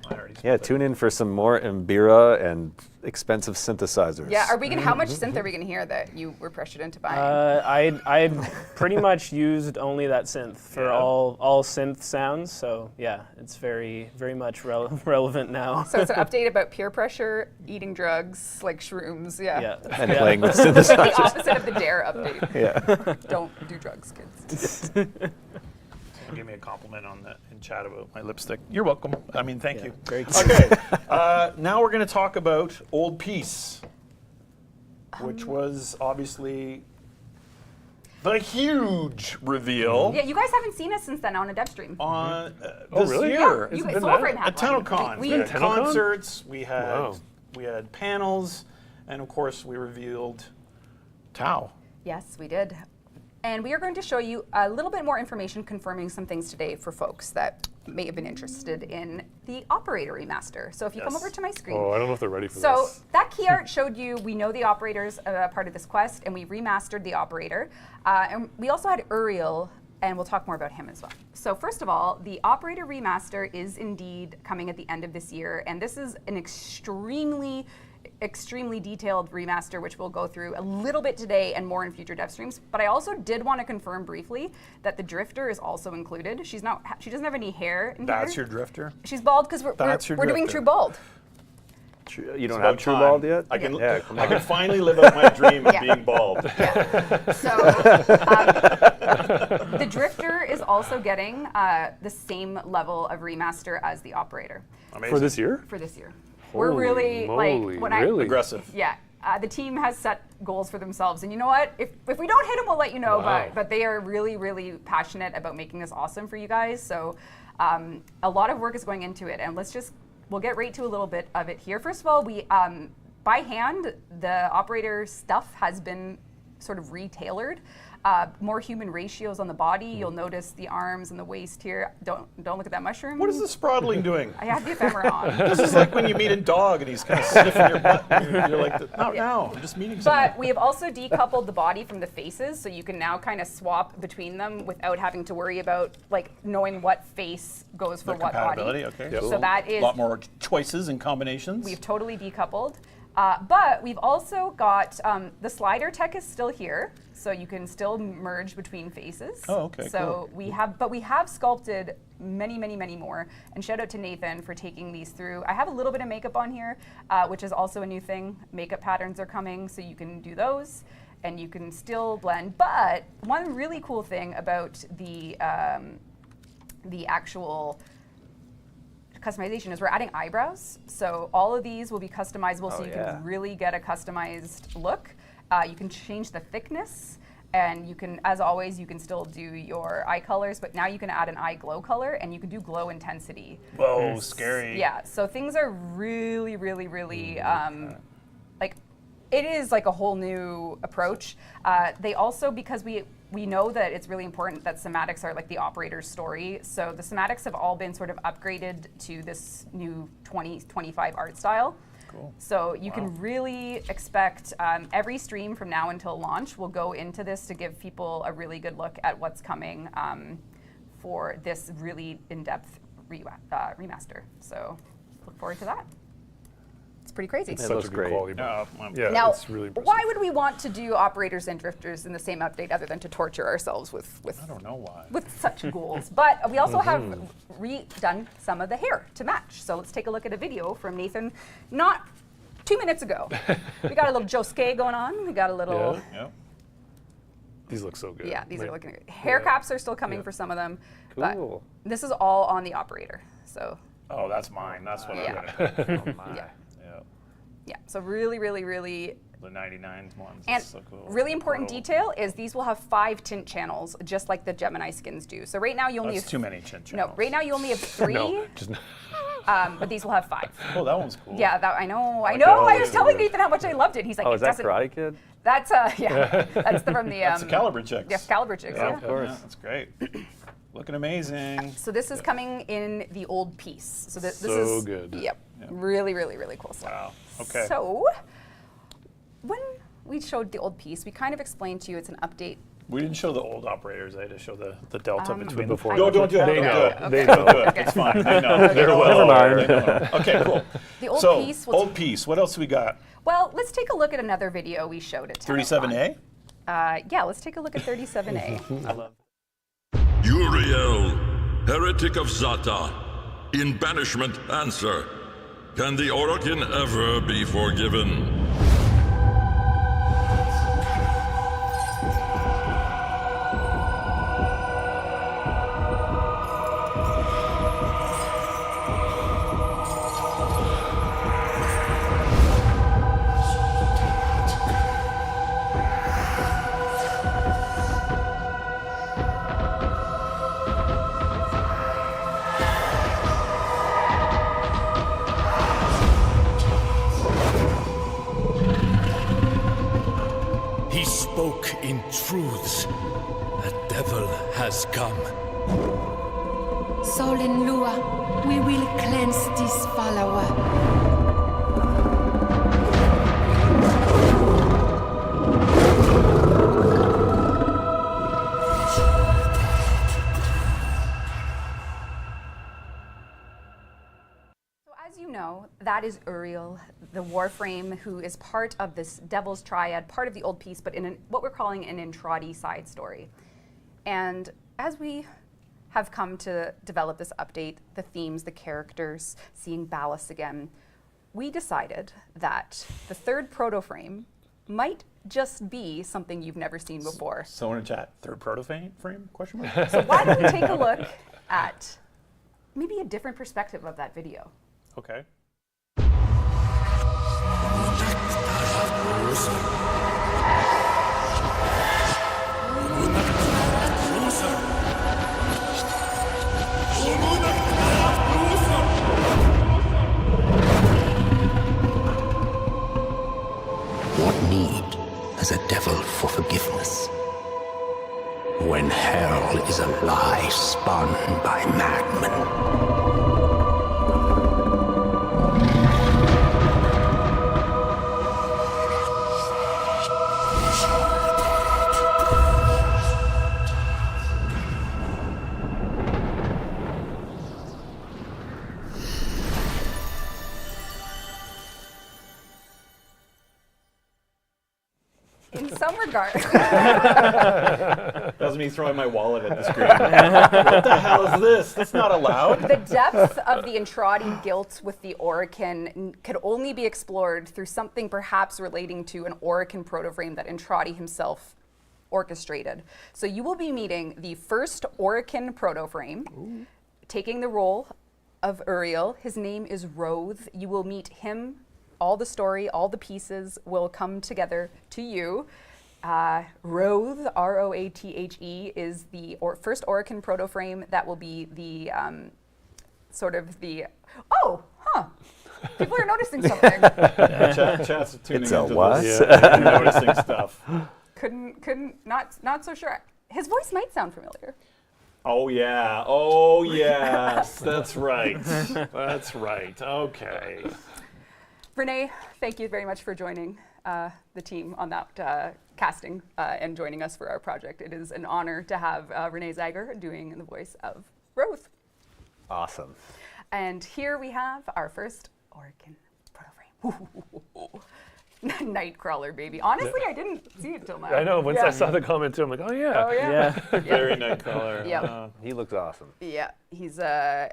I already Yeah, spilled it. tune in for some more Mbira and expensive synthesizers. Yeah, are we going to, how much synth are we going to hear that you were pressured into buying? I pretty much used only that synth for Yeah. all synth sounds. So yeah, it's very much relevant now. So it's an update about peer pressure, eating drugs, like shrooms, yeah. Yeah. And playing with The synthesizers. opposite of the DARE update. Yeah. Don't do drugs, kids. Someone gave me a compliment on that in chat about my lipstick. You're welcome. I mean, thank you. Very Okay. Now we're going to talk about Old Peace, which was obviously the huge reveal Yeah, you guys haven't seen us since then on a Devstream. on Oh, this really? year. You It's guys, been Soulframe that? had At one. TennoCon, We we had TennoCon? concerts, we Wow. had panels, and of course we revealed Tau. Yes, we did. And we are going to show you a little bit more information confirming some things today for folks that may have been interested in the Operator remaster. So if you come Yes. over to my screen. Oh, I don't know if they're ready for So this. that key art showed you, we know the Operator's part of this quest, and we remastered the Operator. And we also had Uriel, and we'll talk more about him as well. So first of all, the Operator remaster is indeed coming at the end of this year, and this is an extremely detailed remaster, which we'll go through a little bit today and more in future dev streams. But I also did want to confirm briefly that the Drifter is also included. She doesn't have any hair in That's here. your drifter? She's bald because That's your we're doing Drifter. True Bald. You don't About have True time. Bald yet? I can, Yeah, come I on. can finally live out my dream of Yeah. being bald. So the Drifter is also getting the same level of remaster as the Operator Amazing. For this year? for this year. We're Holy really moly, like when really? Aggressive. Yeah. The team has set goals for themselves, and you know what? If we don't hit them, we'll let you know. Wow. But they are really passionate about making this awesome for you guys. So a lot of work is going into it, and we'll get right to a little bit of it here. First of all, by hand, the operator stuff has been sort of retailored. More human ratios on the body. You'll notice the arms and the waist here. Don't look at that mushroom. What is the Sprodling doing? I have the ephemera on. This is like when you meet a dog and he's kind of sniffing your butt. You're like, no, I'm just meeting someone. But we have also decoupled the body from the faces, so you can now kind of swap between them without having to worry about like knowing what face goes for The what body. compatibility, okay. So that is a lot more choices and combinations. We've totally decoupled. But we've also got the slider tech is still here, so you can still merge between faces. Oh, okay, So we have sculpted many, many, many more. And shout out to Nathan for taking these through. I have a little bit of makeup on here, which is also a new thing. Makeup patterns are coming, so you can do those, and you can still blend. But one really cool thing about the actual customization is we're adding eyebrows. So all of these will be customizable, so you can really get a customized look. You can change the thickness, and you can, as always, you can still do your eye colors, but now you can add an eye glow color, and you can do glow intensity. Whoa, scary. Yeah, so things are really, really, really, like, it is like a whole new approach. They also, because we know that it's really important that somatics are like the operator's story. So the somatics have all been sort of upgraded to this new 2025 art style. Cool. So you can really expect every stream from now until launch will go into this to give people a really good look at what's coming for this really in-depth remaster. So look forward to that. It's pretty crazy. It's such a good quality. Yeah, now, it's really impressive. why would we want to do operators and drifters in the same update other than to torture ourselves with I don't know why. with such goals? But we also have redone some of the hair to match. So let's take a look at a video from Nathan not 2 minutes ago. We got a little Josuke going on. We got a little... Yeah. These look so good. Yeah, these are looking good. Hair caps are still coming for some of them. Cool. But this is all on the operator. So Oh, that's mine. That's what Yeah. I'm going to do. yeah. Yeah. Yeah, so really, really, really... The 99 ones. And It's so cool. really important Pro. detail is these will have 5 tint channels, just like the Gemini skins do. So right now you only That's have... too many chin No, channels. right now you only have 3, No, just but these will have 5. Oh, that one's cool. Yeah, that, I know. Oh, I was telling Nathan how much I loved it. He's like, Oh, it is that doesn't... Karate Kid? That's, yeah, that's from the... That's the Caliber chicks. Yeah, Caliber chicks, yeah. Of course. Yeah, that's great. Looking amazing. So this is coming in the old piece. So this So is... good. Yep. Really, really, really cool stuff. Wow. Okay. So when we showed the old piece, we kind of explained to you it's an update. We didn't show the old operators. I had to show the delta between before No, don't do it. They Don't know. do it. They Don't know. do it. It's fine. They know. They know. Never mind. They know. Okay, cool. The old So, piece will... old piece. What else we got? Well, let's take a look at another video we showed at TennoCon. 37A? Yeah, let's take a look at 37A. I love Uriel, heretic of Zata, in banishment answer. Can the Orokin ever be forgiven? He spoke in truths. A devil has come. Soul and Lua, we will cleanse this follower. As you know, that is Uriel, the Warframe, who is part of this Devil's Triad, part of the old piece, but in what we're calling an Intradi side story. And as we have come to develop this update, the themes, the characters, seeing Vallis again, we decided that the third proto-frame might just be something you've never seen before. Someone in chat, third proto-frame? Question mark? So why don't we take a look at maybe a different perspective of that video? Okay. when hell is a lie spun by madmen. In some regard. That was me throwing my wallet at the screen. What the hell is this? That's not allowed. The depth of the Entradi guilt with the Orokin could only be explored through something perhaps relating to an Orokin protoframe that Entradi himself orchestrated. So you will be meeting the first Orokin protoframe, taking the role of Uriel. His name is Roth. You will meet him. All the story, all the pieces will come together to you. Rothe, R-O-A-T-H-E, is the first Orokin protoframe that will be the people are noticing something. Chat's tuning It's into a what? this. Yeah, noticing stuff. Not so sure. His voice might sound familiar. Oh yeah. Oh yes. That's right. That's right. Okay. Renee, thank you very much for joining the team on that casting and joining us for our project. It is an honor to have Renee Zager doing the voice of Roth. Awesome. And here we have our first Orokin protoframe. Nightcrawler, baby. Honestly, I didn't see it till now. I know. Once I saw the comment too, I'm like, oh yeah. Oh yeah. Very Nightcrawler. Yep. He looks awesome. Yeah. He's and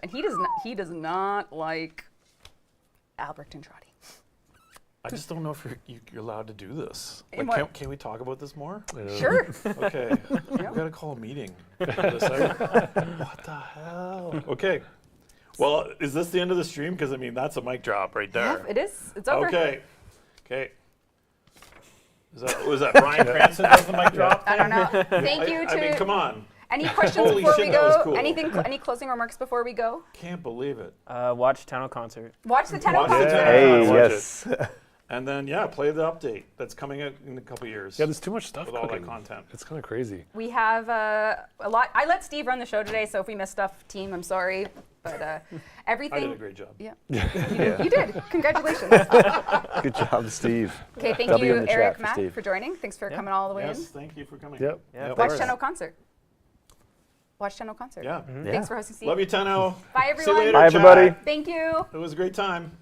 he does not like Albert Entradi. I just don't know if you're allowed to do this. In Like, what? can we talk about this more? Sure. Okay. We gotta call a meeting. What the hell? Okay. Well, is this the end of the stream? Because I mean, that's a mic drop right there. Yeah, it is. It's over. Okay. Okay. Was that Brian Cranston does the mic drop? I don't know. Thank you to. I mean, come on. Any questions Holy before shit, we that was go? cool. Any closing remarks before we go? Can't believe it. Watch TennoConcert. Watch the Watch TennoConcert. the Hey, Watch yes. it. And then play the update that's coming out in a couple years. Yeah, there's too much stuff with all that cooking. content. It's kind of crazy. We have a lot. I let Steve run the show today, so if we missed stuff, team, I'm sorry. But everything. I did a great job. Yeah. Yeah. You did. Congratulations. Good job, Steve. Okay, thank W you, in the Eric, chat for Matt, Steve. for joining. Thanks for coming all the way Yes, in. thank you for coming. Yep. Yeah, Watch thanks. TennoConcert. Watch TennoConcert. Yeah. Thanks for hosting, Steve. Love you, Tenno. Bye, See you everyone. later, Bye, chat. everybody. Thank you. It was a great time.